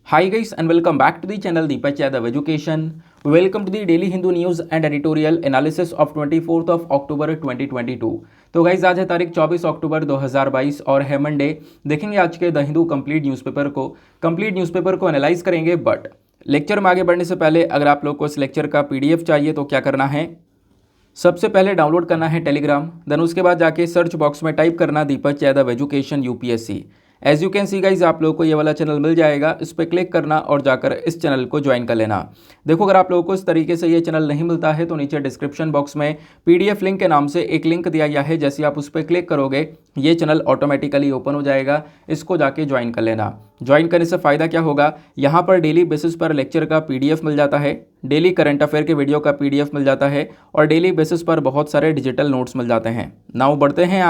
Hi guys and welcome back to the channel Deepak Yadav Education. Welcome to the daily Hindu news and editorial analysis of 24th of October 2022. तो guys आज है तारीख 24 अक्टूबर 2022 और है Monday. देखेंगे आज के द हिंदू कंप्लीट न्यूज़पेपर को एनालाइज करेंगे। बट लेक्चर में आगे बढ़ने से पहले अगर आप लोग को इस लेक्चर का पीडीएफ चाहिए तो क्या करना है, सबसे पहले डाउनलोड करना है टेलीग्राम, देन उसके बाद जाके सर्च बॉक्स में टाइप करना Deepak Yadav education UPSC. As you can see guys आप लोगों को ये वाला चैनल मिल जाएगा, इस पर क्लिक करना और जाकर इस चैनल को ज्वाइन कर लेना। देखो अगर आप लोगों को इस तरीके से ये चैनल नहीं मिलता है तो नीचे डिस्क्रिप्शन बॉक्स में पीडीएफ लिंक के नाम से एक लिंक दिया गया है, जैसे आप उस पर क्लिक करोगे ये चैनल ऑटोमेटिकली ओपन हो जाएगा, इसको जाके ज्वाइन कर लेना। ज्वाइन करने से फ़ायदा क्या होगा, यहाँ पर डेली बेसिस पर लेक्चर का पीडीएफ मिल जाता है, डेली करंट अफेयर के वीडियो का पीडीएफ मिल जाता है और डेली बेसिस पर बहुत सारे डिजिटल नोट्स मिल जाते हैं। नाउ बढ़ते हैं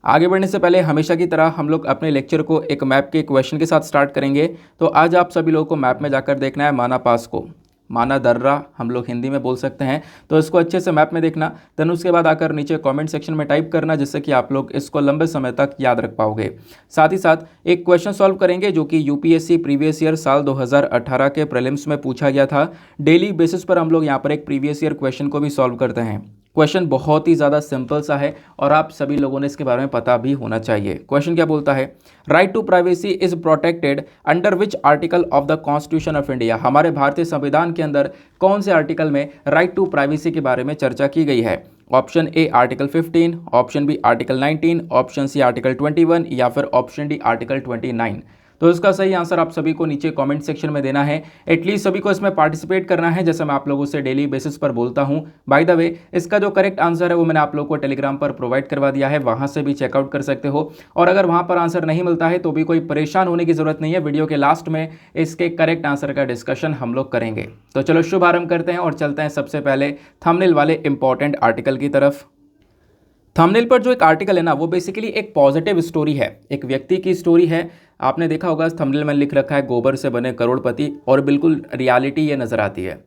आगे बढ़ने से पहले हमेशा की तरह हम लोग अपने लेक्चर को एक मैप के क्वेश्चन के साथ स्टार्ट करेंगे। तो आज आप सभी लोगों को मैप में जाकर देखना है माना पास को, माना दर्रा हम लोग हिंदी में बोल सकते हैं, तो इसको अच्छे से मैप में देखना। देन उसके बाद आकर नीचे कमेंट सेक्शन में टाइप करना, जिससे कि आप लोग इसको लंबे समय तक याद रख पाओगे। साथ ही साथ एक क्वेश्चन सॉल्व करेंगे जो कि यूपीएससी प्रीवियस ईयर साल 2018 के प्रीलिम्स में पूछा गया था। डेली बेसिस पर हम लोग यहाँ पर एक प्रीवियस ईयर क्वेश्चन को भी सॉल्व करते हैं। क्वेश्चन बहुत ही ज़्यादा सिंपल सा है और आप सभी लोगों ने इसके बारे में पता भी होना चाहिए। क्वेश्चन क्या बोलता है, right to privacy is protected under which article of the constitution of India. हमारे भारतीय संविधान के अंदर कौन से आर्टिकल में राइट टू प्राइवेसी के बारे में चर्चा की गई है। Option A article 15, option B article 19, option C article 21 या फिर ऑप्शन डी आर्टिकल 29। तो इसका सही आंसर आप सभी को नीचे कमेंट सेक्शन में देना है। एटलीस्ट सभी को इसमें पार्टिसिपेट करना है, जैसे मैं आप लोगों से डेली बेसिस पर बोलता हूं। बाय द वे इसका जो करेक्ट आंसर है वो मैंने आप लोगों को टेलीग्राम पर प्रोवाइड करवा दिया है, वहां से भी चेकआउट कर सकते हो। और अगर वहां पर आंसर नहीं मिलता है तो भी कोई परेशान होने की जरूरत नहीं है, वीडियो के लास्ट में इसके करेक्ट आंसर का डिस्कशन हम लोग करेंगे। तो चलो शुभारंभ करते हैं और चलते हैं सबसे पहले थंबनेल वाले इंपॉर्टेंट आर्टिकल की तरफ। थंबनेल पर जो एक आर्टिकल है ना, वो बेसिकली एक पॉजिटिव स्टोरी है, एक व्यक्ति की स्टोरी है। आपने देखा होगा थंबनेल में लिख रखा है गोबर से बने करोड़पति, और बिल्कुल रियलिटी ये नज़र आती है।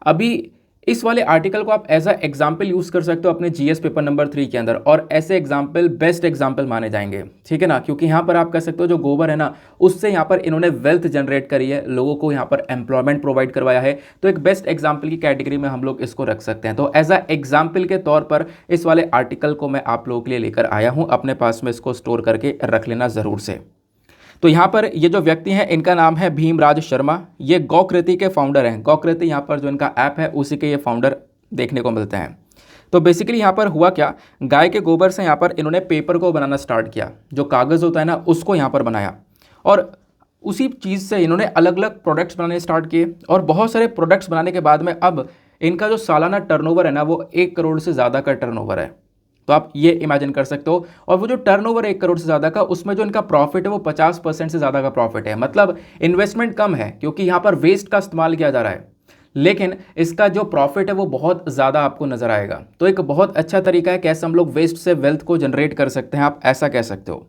अभी इस वाले आर्टिकल को आप एज अ एग्जाम्पल यूज़ कर सकते हो अपने जीएस पेपर नंबर 3 के अंदर, और ऐसे एग्जाम्पल बेस्ट एग्जाम्पल माने जाएंगे, ठीक है ना। क्योंकि यहाँ पर आप कह सकते हो जो गोबर है ना, उससे यहाँ पर इन्होंने वेल्थ जनरेट करी है, लोगों को यहाँ पर एम्प्लॉयमेंट प्रोवाइड करवाया है। तो एक बेस्ट एग्जाम्पल की कैटेगरी में हम लोग इसको रख सकते हैं। तो एज अ एग्जाम्पल के तौर पर इस वाले आर्टिकल को मैं आप लोगों के लिए लेकर आया हूँ, अपने पास में इसको स्टोर करके रख लेना ज़रूर से। तो यहाँ पर ये जो व्यक्ति हैं इनका नाम है भीमराज शर्मा, ये गौकृति के फाउंडर हैं। गौकृति यहाँ पर जो इनका ऐप है उसी के ये फाउंडर देखने को मिलते हैं। तो बेसिकली यहाँ पर हुआ क्या, गाय के गोबर से यहाँ पर इन्होंने पेपर को बनाना स्टार्ट किया, जो कागज़ होता है ना उसको यहाँ पर बनाया, और उसी चीज़ से इन्होंने अलग अलग प्रोडक्ट्स बनाने स्टार्ट किए। और बहुत सारे प्रोडक्ट्स बनाने के बाद में अब इनका जो सालाना टर्नओवर है ना, वो 1 करोड़ से ज़्यादा का टर्नओवर है। तो आप ये इमेजिन कर सकते हो। और वो जो टर्नओवर 1 करोड़ से ज़्यादा का, उसमें जो इनका प्रॉफिट है वो 50% से ज़्यादा का प्रॉफिट है। मतलब इन्वेस्टमेंट कम है क्योंकि यहाँ पर वेस्ट का इस्तेमाल किया जा रहा है, लेकिन इसका जो प्रॉफिट है वो बहुत ज़्यादा आपको नज़र आएगा। तो एक बहुत अच्छा तरीका है कैसे हम लोग वेस्ट से वेल्थ को जनरेट कर सकते हैं, आप ऐसा कह सकते हो।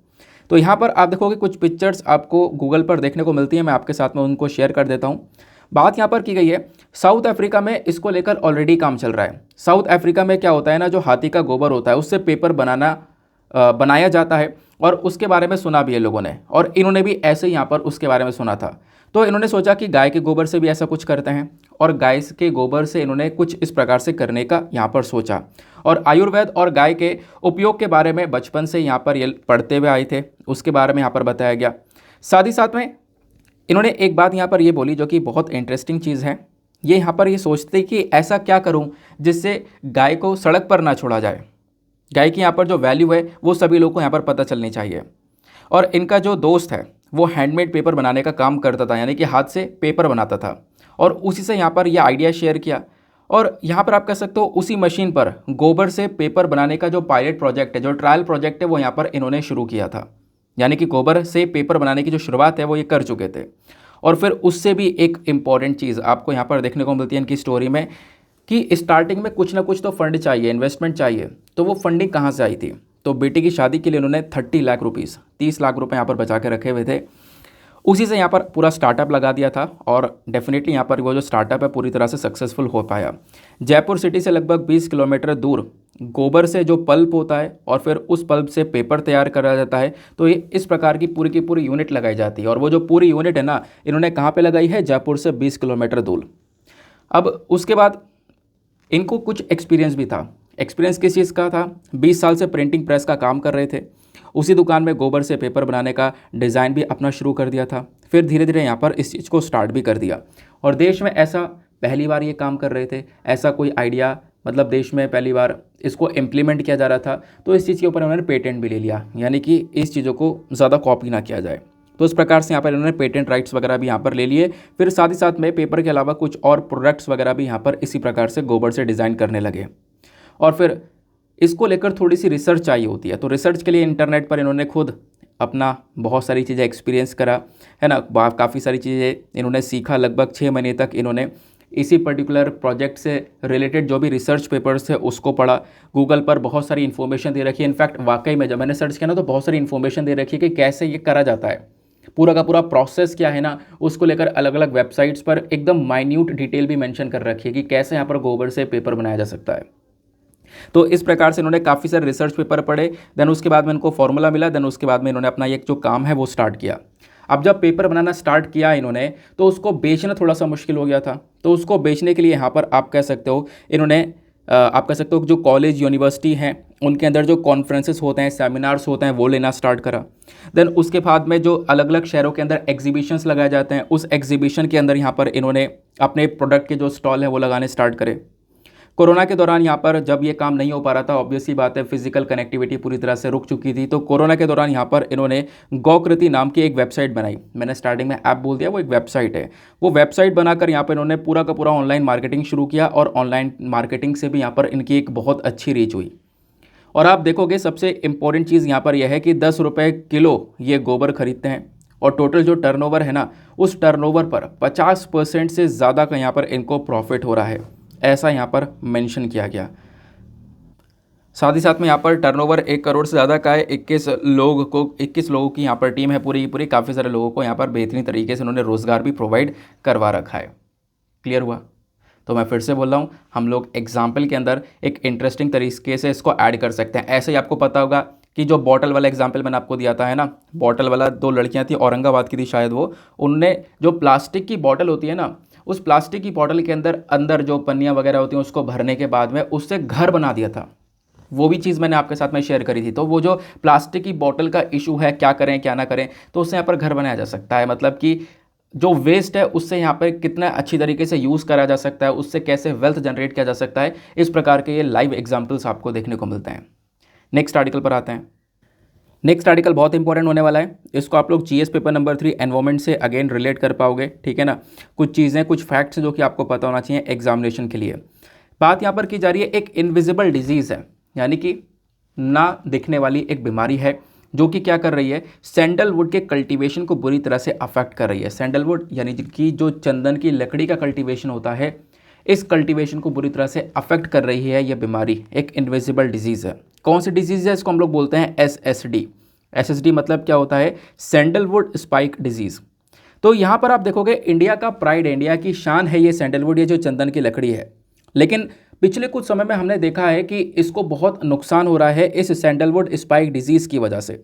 तो यहाँ पर आप देखोगे कुछ पिक्चर्स आपको गूगल पर देखने को मिलती है, मैं आपके साथ में उनको शेयर कर देता हूँ। बात यहाँ पर की गई है, साउथ अफ्रीका में इसको लेकर ऑलरेडी काम चल रहा है। साउथ अफ्रीका में क्या होता है ना, जो हाथी का गोबर होता है उससे पेपर बनाया जाता है, और उसके बारे में सुना भी है लोगों ने, और इन्होंने भी ऐसे ही यहाँ पर उसके बारे में सुना था। तो इन्होंने सोचा कि गाय के गोबर से भी ऐसा कुछ करते हैं, और गाय के गोबर से इन्होंने कुछ इस प्रकार से करने का यहाँ पर सोचा। और आयुर्वेद और गाय के उपयोग के बारे में बचपन से यहाँ पर ये पढ़ते हुए आए थे, उसके बारे में यहाँ पर बताया गया। साथ ही साथ में इन्होंने एक बात यहाँ पर ये बोली जो कि बहुत इंटरेस्टिंग चीज़ है। ये यहाँ पर ये सोचते कि ऐसा क्या करूँ जिससे गाय को सड़क पर ना छोड़ा जाए, गाय की यहाँ पर जो वैल्यू है वो सभी लोगों को यहाँ पर पता चलनी चाहिए। और इनका जो दोस्त है वो हैंडमेड पेपर बनाने का काम करता था, यानी कि हाथ से पेपर बनाता था, और उसी से यहाँ पर यह आइडिया शेयर किया। और यहाँ पर आप कह सकते हो उसी मशीन पर गोबर से पेपर बनाने का जो पायलट प्रोजेक्ट है, जो ट्रायल प्रोजेक्ट है, वो यहाँ पर इन्होंने शुरू किया था। यानी कि गोबर से पेपर बनाने की जो शुरुआत है वो ये कर चुके थे। और फिर उससे भी एक इम्पॉर्टेंट चीज़ आपको यहाँ पर देखने को मिलती है इनकी स्टोरी में, कि स्टार्टिंग में कुछ ना कुछ तो फंड चाहिए, इन्वेस्टमेंट चाहिए। तो वो फंडिंग कहाँ से आई थी, तो बेटी की शादी के लिए उन्होंने 30 लाख रुपीज़, 30 लाख रुपए यहाँ पर बचा के रखे हुए थे। उसी से यहाँ पर पूरा स्टार्टअप लगा दिया था और डेफिनेटली यहाँ पर वो जो स्टार्टअप है पूरी तरह से सक्सेसफुल हो पाया। जयपुर सिटी से लगभग 20 किलोमीटर दूर गोबर से जो पल्प होता है और फिर उस पल्प से पेपर तैयार करा जाता है, तो ये इस प्रकार की पूरी यूनिट लगाई जाती है। और वो जो पूरी यूनिट है ना, इन्होंने कहाँ पर लगाई है? जयपुर से 20 किलोमीटर दूर। अब उसके बाद इनको कुछ एक्सपीरियंस भी था। एक्सपीरियंस किस चीज़ का था? 20 साल से प्रिंटिंग प्रेस का काम कर रहे थे। उसी दुकान में गोबर से पेपर बनाने का डिज़ाइन भी अपना शुरू कर दिया था। फिर धीरे धीरे यहाँ पर इस चीज़ को स्टार्ट भी कर दिया और देश में ऐसा पहली बार ये काम कर रहे थे। ऐसा कोई आइडिया मतलब देश में पहली बार इसको इम्प्लीमेंट किया जा रहा था, तो इस चीज़ के ऊपर उन्होंने पेटेंट भी ले लिया, यानी कि इस चीज़ों को ज़्यादा कॉपी ना किया जाए। तो इस प्रकार से यहाँ पर इन्होंने पेटेंट राइट्स वगैरह भी यहाँ पर ले लिए। फिर साथ ही साथ में पेपर के अलावा कुछ और प्रोडक्ट्स वगैरह भी यहाँ पर इसी प्रकार से गोबर से डिज़ाइन करने लगे। और फिर इसको लेकर थोड़ी सी रिसर्च चाहिए होती है, तो रिसर्च के लिए इंटरनेट पर इन्होंने खुद अपना बहुत सारी चीज़ें एक्सपीरियंस करा, है ना। काफ़ी सारी चीज़ें इन्होंने सीखा। लगभग 6 महीने तक इन्होंने इसी पर्टिकुलर प्रोजेक्ट से रिलेटेड जो भी रिसर्च पेपर्स थे उसको पढ़ा। गूगल पर बहुत सारी इन्फॉर्मेशन दे रखी है। इनफैक्ट वाकई में जब मैंने सर्च किया ना, तो बहुत सारी इन्फॉर्मेशन दे रखी है कि कैसे ये करा जाता है, पूरा का पूरा प्रोसेस क्या है ना, उसको लेकर अलग अलग वेबसाइट्स पर एकदम माइन्यूट डिटेल भी मेंशन कर रखी है कि कैसे यहाँ पर गोबर से पेपर बनाया जा सकता है। तो इस प्रकार से इन्होंने काफ़ी सारे रिसर्च पेपर पढ़े। देन उसके बाद में इनको फॉर्मूला मिला। देन उसके बाद में इन्होंने अपना एक जो काम है वो स्टार्ट किया। अब जब पेपर बनाना स्टार्ट किया इन्होंने, तो उसको बेचना थोड़ा सा मुश्किल हो गया था। तो उसको बेचने के लिए यहाँ पर आप कह सकते हो इन्होंने आप कह सकते हो जो कॉलेज यूनिवर्सिटी हैं उनके अंदर जो कॉन्फ्रेंसेस होते हैं, सेमिनार्स होते हैं, वो लेना स्टार्ट करा। देन उसके बाद में जो अलग अलग शहरों के अंदर एग्जीबिशंस लगाए जाते हैं, उस एग्जीबिशन के अंदर यहाँ पर इन्होंने अपने प्रोडक्ट के जो स्टॉल हैं वो लगाने स्टार्ट करे। कोरोना के दौरान यहाँ पर जब ये काम नहीं हो पा रहा था, ऑब्वियसली बात है फिजिकल कनेक्टिविटी पूरी तरह से रुक चुकी थी, तो कोरोना के दौरान यहाँ पर इन्होंने गौकृति नाम की एक वेबसाइट बनाई। मैंने स्टार्टिंग में ऐप बोल दिया, वो एक वेबसाइट है। वो वेबसाइट बनाकर यहाँ पर इन्होंने पूरा का पूरा ऑनलाइन मार्केटिंग शुरू किया और ऑनलाइन मार्केटिंग से भी यहाँ पर इनकी एक बहुत अच्छी रीच हुई। और आप देखोगे सबसे इंपॉर्टेंट चीज़ यहाँ पर यह है कि 10 रुपये किलो ये गोबर खरीदते हैं और टोटल जो टर्नओवर है ना, उस टर्नओवर पर 50% से ज़्यादा का यहाँ पर इनको प्रॉफिट हो रहा है, ऐसा यहाँ पर मेंशन किया गया। साथ ही साथ में यहाँ पर टर्नओवर 1 करोड़ से ज़्यादा का है। 21 लोगों की यहाँ पर टीम है पूरी। काफ़ी सारे लोगों को यहाँ पर बेहतरीन तरीके से उन्होंने रोज़गार भी प्रोवाइड करवा रखा है। क्लियर हुआ? तो मैं फिर से बोल रहा हूँ, हम लोग एग्जाम्पल के अंदर एक इंटरेस्टिंग तरीके से इसको ऐड कर सकते हैं। ऐसे ही आपको पता होगा कि जो बॉटल वाला एग्जाम्पल मैंने आपको दिया था, है ना, बॉटल वाला 2 लड़कियाँ थी, औरंगाबाद की थी शायद वो, उनने जो प्लास्टिक की बॉटल होती है ना, उस प्लास्टिक की बॉटल के अंदर जो पन्नियाँ वगैरह होती हैं उसको भरने के बाद में उससे घर बना दिया था। वो भी चीज़ मैंने आपके साथ में शेयर करी थी। तो वो जो प्लास्टिक की बॉटल का इशू है, क्या करें क्या ना करें, तो उससे यहाँ पर घर बनाया जा सकता है। मतलब कि जो वेस्ट है उससे यहाँ पर कितना अच्छी तरीके से यूज़ करा जा सकता है, उससे कैसे वेल्थ जनरेट किया जा सकता है, इस प्रकार के ये लाइव एग्जाम्पल्स आपको देखने को मिलते हैं। नेक्स्ट आर्टिकल पर आते हैं। नेक्स्ट आर्टिकल बहुत इंपॉर्टेंट होने वाला है। इसको आप लोग जीएस पेपर नंबर 3 एनवायरमेंट से अगेन रिलेट कर पाओगे, ठीक है ना। कुछ चीज़ें, कुछ फैक्ट्स जो कि आपको पता होना चाहिए एग्जामिनेशन के लिए। बात यहाँ पर की जा रही है, एक इनविजिबल डिजीज़ है, यानी कि ना दिखने वाली एक बीमारी है जो कि क्या कर रही है, सैंडलवुड के कल्टीवेशन को बुरी तरह से अफेक्ट कर रही है। सैंडलवुड यानी कि जो चंदन की लकड़ी का कल्टीवेशन होता है, इस कल्टीवेशन को बुरी तरह से अफेक्ट कर रही है यह बीमारी। एक इनविजिबल डिजीज़ है। कौन सी डिजीज़ है? इसको हम लोग बोलते हैं एसएसडी। एसएसडी मतलब क्या होता है? Sandalwood spike disease. तो यहाँ पर आप देखोगे इंडिया का प्राइड है, इंडिया की शान है ये सैंडलवुड, ये जो चंदन की लकड़ी है। लेकिन पिछले कुछ समय में हमने देखा है कि इसको बहुत नुकसान हो रहा है इस सैंडलवुड स्पाइक डिजीज़ की वजह से।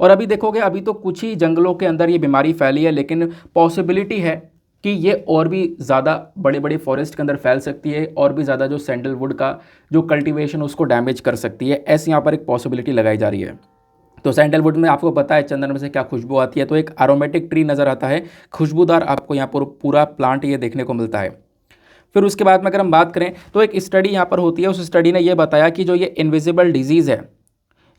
और अभी देखोगे, अभी तो कुछ ही जंगलों के अंदर ये बीमारी फैली है, लेकिन पॉसिबिलिटी है कि ये और भी ज़्यादा बड़े बड़े फॉरेस्ट के अंदर फैल सकती है और भी ज़्यादा जो सैंडलवुड का जो कल्टीवेशन उसको डैमेज कर सकती है। ऐसी यहाँ पर एक पॉसिबिलिटी लगाई जा रही है। तो सैंडलवुड में आपको पता है चंदन में से क्या खुशबू आती है, तो एक एरोमेटिक ट्री नज़र आता है, खुशबूदार आपको यहाँ पर पूरा प्लांट ये देखने को मिलता है। फिर उसके बाद में अगर हम बात करें तो एक स्टडी यहाँ पर होती है, उस स्टडी ने ये बताया कि जो ये इनविजिबल डिजीज़ है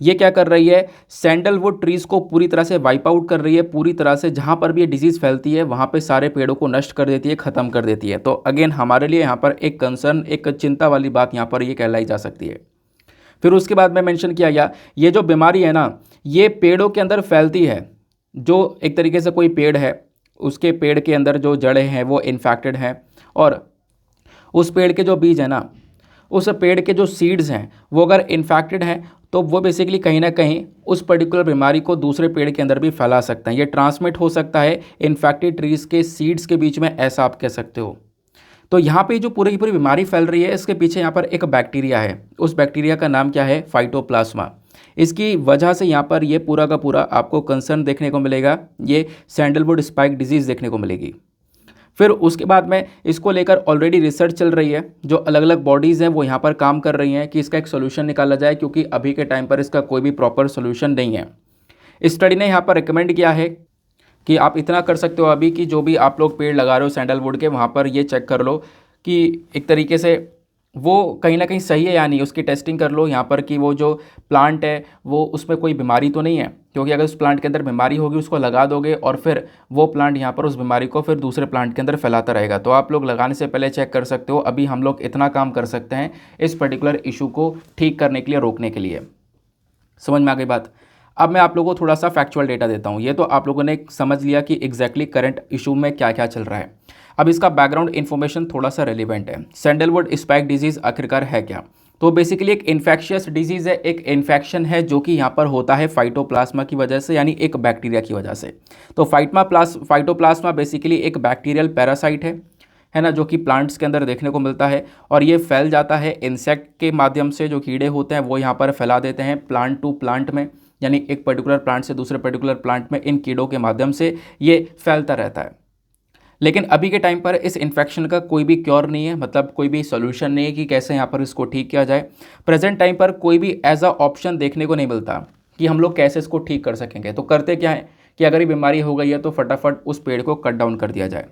ये क्या कर रही है, सैंडलवुड ट्रीज़ को पूरी तरह से वाइप आउट कर रही है। पूरी तरह से जहाँ पर भी ये डिजीज़ फैलती है वहाँ पे सारे पेड़ों को नष्ट कर देती है, ख़त्म कर देती है। तो अगेन हमारे लिए यहाँ पर एक कंसर्न, एक चिंता वाली बात यहाँ पर ये कहलाई जा सकती है। फिर उसके बाद में मेंशन किया गया, ये जो बीमारी है ना, ये पेड़ों के अंदर फैलती है। जो एक तरीके से कोई पेड़ है, उसके पेड़ के अंदर जो जड़ें हैं वो इन्फेक्टेड हैं, और उस पेड़ के जो बीज है ना, उस पेड़ के जो सीड्स हैं वो अगर इन्फेक्टेड हैं तो वो बेसिकली कहीं ना कहीं उस पर्टिकुलर बीमारी को दूसरे पेड़ के अंदर भी फैला सकते हैं। ये ट्रांसमिट हो सकता है इन्फेक्टेड ट्रीज़ के सीड्स के बीच में, ऐसा आप कह सकते हो। तो यहाँ पे जो पूरी की पूरी बीमारी फैल रही है, इसके पीछे यहाँ पर एक बैक्टीरिया है। उस बैक्टीरिया का नाम क्या है? फाइटोप्लाज्मा। इसकी वजह से यहाँ पर ये पूरा का पूरा आपको कंसर्न देखने को मिलेगा, ये सैंडलवुड स्पाइक डिजीज़ देखने को मिलेगी। फिर उसके बाद में इसको लेकर ऑलरेडी रिसर्च चल रही है, जो अलग अलग बॉडीज़ हैं वो यहाँ पर काम कर रही हैं कि इसका एक सोल्यूशन निकाला जाए, क्योंकि अभी के टाइम पर इसका कोई भी प्रॉपर सोल्यूशन नहीं है। इस स्टडी ने यहाँ पर रिकमेंड किया है कि आप इतना कर सकते हो अभी कि जो भी आप लोग पेड़ लगा रहे हो सैंडलवुड के, वहाँ पर ये चेक कर लो कि एक तरीके से वो कहीं ना कहीं सही है या नहीं, उसकी टेस्टिंग कर लो यहाँ पर कि वो जो प्लांट है वो उसमें कोई बीमारी तो नहीं है। क्योंकि अगर उस प्लांट के अंदर बीमारी होगी, उसको लगा दोगे और फिर वो प्लांट यहाँ पर उस बीमारी को फिर दूसरे प्लांट के अंदर फैलाता रहेगा। तो आप लोग लगाने से पहले चेक कर सकते हो। अभी हम लोग इतना काम कर सकते हैं इस पर्टिकुलर इशू को ठीक करने के लिए, रोकने के लिए। समझ में आ गई बात? अब मैं आप लोगों को थोड़ा सा फैक्चुअल डेटा देता हूँ। ये तो आप लोगों ने समझ लिया कि एग्जैक्टली करंट इशू में क्या क्या चल रहा है। अब इसका बैकग्राउंड इन्फॉर्मेशन थोड़ा सा रेलिवेंट है। सैंडलवुड स्पाइक डिजीज़ आखिरकार है क्या? तो बेसिकली एक इन्फेक्शियस डिजीज़ है, एक इन्फेक्शन है जो कि यहाँ पर होता है फाइटोप्लाज्मा की वजह से, यानी एक बैक्टीरिया की वजह से। तो फाइटोप्लाज्मा बेसिकली एक बैक्टीरियल पैरासाइट है ना, जो कि प्लांट्स के अंदर देखने को मिलता है। और ये फैल जाता है इंसेक्ट के माध्यम से, जो कीड़े होते हैं वो यहाँ पर फैला देते हैं प्लांट टू प्लांट में, यानी एक पर्टिकुलर प्लांट से दूसरे पर्टिकुलर प्लांट में इन कीड़ों के माध्यम से ये फैलता रहता है। लेकिन अभी के टाइम पर इस इन्फेक्शन का कोई भी क्योर नहीं है, मतलब कोई भी सोल्यूशन नहीं है कि कैसे यहाँ पर इसको ठीक किया जाए। प्रेजेंट टाइम पर कोई भी एज अ ऑप्शन देखने को नहीं मिलता कि हम लोग कैसे इसको ठीक कर सकेंगे। तो करते क्या है कि अगर ये बीमारी हो गई है तो फटाफट उस पेड़ को कट डाउन कर दिया जाए,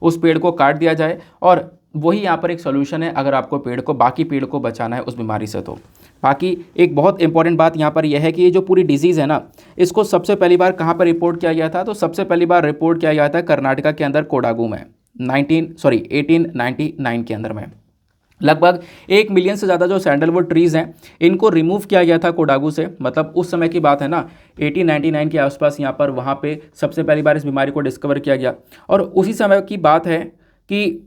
उस पेड़ को काट दिया जाए, और वही यहाँ पर एक सोल्यूशन है अगर आपको बाकी पेड़ को बचाना है उस बीमारी से। तो बाकी एक बहुत इंपॉर्टेंट बात यहाँ पर यह है कि ये जो पूरी डिजीज़ है ना, इसको सबसे पहली बार कहाँ पर रिपोर्ट किया गया था? तो सबसे पहली बार रिपोर्ट किया गया था कर्नाटका के अंदर, कोडागू में 1899 के अंदर में। लगभग 1 मिलियन से ज़्यादा जो सैंडलवुड ट्रीज़ हैं इनको रिमूव किया गया था कोडागू से। मतलब उस समय की बात है ना, 1899 के आसपास यहाँ पर वहाँ पे सबसे पहली बार इस बीमारी को डिस्कवर किया गया। और उसी समय की बात है कि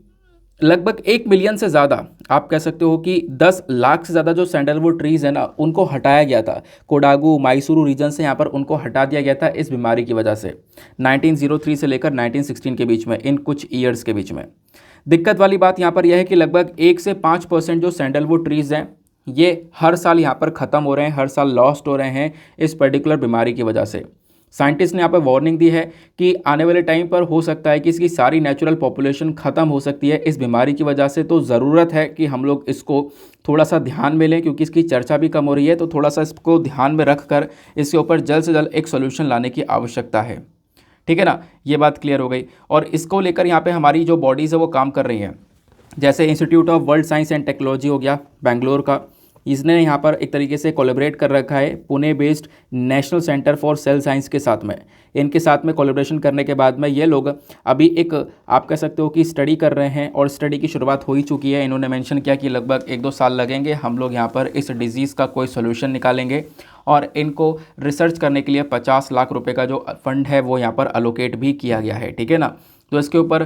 लगभग 1 मिलियन से ज़्यादा, आप कह सकते हो कि 10 लाख से ज़्यादा जो सैंडलवुड ट्रीज़ है ना, उनको हटाया गया था। कोडागू मैसूरू रीजन से यहाँ पर उनको हटा दिया गया था इस बीमारी की वजह से, 1903 से लेकर 1916 के बीच में, इन कुछ ईयर्स के बीच में। दिक्कत वाली बात यहाँ पर यह है कि लगभग 1 से 5% जो सैंडलवुड ट्रीज़ हैं ये हर साल यहाँ पर ख़त्म हो रहे हैं, हर साल लॉस्ट हो रहे हैं इस पर्टिकुलर बीमारी की वजह से। साइंटिस्ट ने यहाँ पर वार्निंग दी है कि आने वाले टाइम पर हो सकता है कि इसकी सारी नेचुरल पॉपुलेशन ख़त्म हो सकती है इस बीमारी की वजह से। तो ज़रूरत है कि हम लोग इसको थोड़ा सा ध्यान में लें, क्योंकि इसकी चर्चा भी कम हो रही है। तो थोड़ा सा इसको ध्यान में रख कर इसके ऊपर जल्द से जल्द एक सोल्यूशन लाने की आवश्यकता है। ठीक है ना, ये बात क्लियर हो गई। और इसको लेकर यहाँ पे हमारी जो बॉडीज़ है वो काम कर रही हैं। जैसे institute of world science and technology हो गया बेंगलोर का, इसने यहाँ पर एक तरीके से कोलैबोरेट कर रखा है Pune based national centre for sale science के साथ में। इनके साथ में कोलैबोरेशन करने के बाद में ये लोग अभी एक, आप कह सकते हो कि स्टडी कर रहे हैं, और स्टडी की शुरुआत हो ही चुकी है। इन्होंने मेंशन किया कि लगभग 1-2 साल लगेंगे, हम लोग यहाँ पर इस डिज़ीज़ का कोई सोल्यूशन निकालेंगे। और इनको रिसर्च करने के लिए 50 लाख रुपये का जो फंड है वो यहाँ पर अलोकेट भी किया गया है। ठीक है ना, तो इसके ऊपर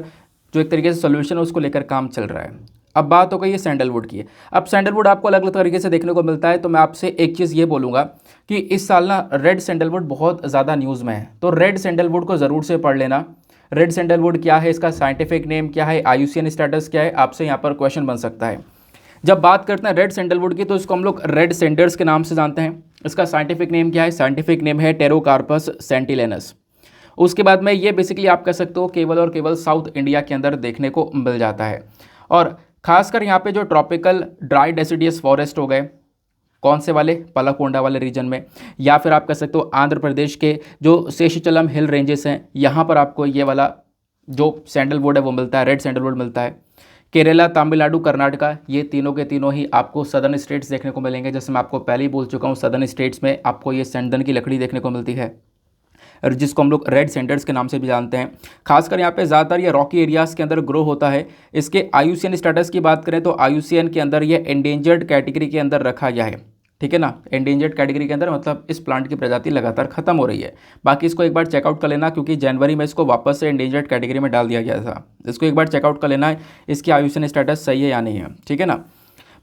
जो एक तरीके से सोल्यूशन है उसको लेकर काम चल रहा है। अब बात हो गई है सैंडलवुड की। अब सैंडलवुड आपको अलग अलग तरीके से देखने को मिलता है। तो मैं आपसे एक चीज़ ये बोलूँगा कि इस साल ना रेड सैंडलवुड बहुत ज़्यादा न्यूज़ में है। तो रेड सैंडलवुड को ज़रूर से पढ़ लेना। रेड सैंडलवुड क्या है, इसका साइंटिफिक नेम क्या है, IUCN स्टेटस क्या है, आपसे यहाँ पर क्वेश्चन बन सकता है। जब बात करते हैं रेड सैंडलवुड की तो इसको हम लोग रेड सेंडर्स के नाम से जानते हैं। इसका साइंटिफिक नेम क्या है? साइंटिफिक नेम है टेरोकार्पस सेंटिलेनस। उसके बाद में ये बेसिकली आप कह सकते हो केवल और केवल साउथ इंडिया के अंदर देखने को मिल जाता है। और खासकर यहाँ पे जो ट्रॉपिकल ड्राई डेसिडियस फॉरेस्ट हो गए, कौन से वाले? पलाकोंडा वाले रीजन में, या फिर आप कह सकते हो आंध्र प्रदेश के जो शेषचलम हिल रेंजेस हैं, यहाँ पर आपको ये वाला जो सैंडलवुड है वो मिलता है, रेड सैंडलवुड मिलता है। केरला, तमिलनाडु, कर्नाटका, ये तीनों के तीनों ही आपको सदर्न स्टेट्स देखने को मिलेंगे। जैसे मैं आपको पहले ही बोल चुका हूँ, सदर्न स्टेट्स में आपको ये सैंडन की लकड़ी देखने को मिलती है, जिसको हम लोग रेड सेंडर्स के नाम से भी जानते हैं। खासकर यहाँ पे ज़्यादातर ये रॉकी एरियाज़ के अंदर ग्रो होता है। इसके IUCN स्टेटस की बात करें तो IUCN के अंदर ये एंडेंजर्ड कैटेगरी के अंदर रखा गया है। ठीक है ना, एंडेंजर्ड कैटेगरी के अंदर मतलब इस प्लांट की प्रजाति लगातार खत्म हो रही है। बाकी इसको एक बार चेकआउट कर लेना, क्योंकि जनवरी में इसको वापस से एंडेंजर्ड कैटेगरी में डाल दिया गया था। इसको एक बार चेकआउट कर लेना, इसकी IUCN स्टेटस सही है या नहीं है। ठीक है ना,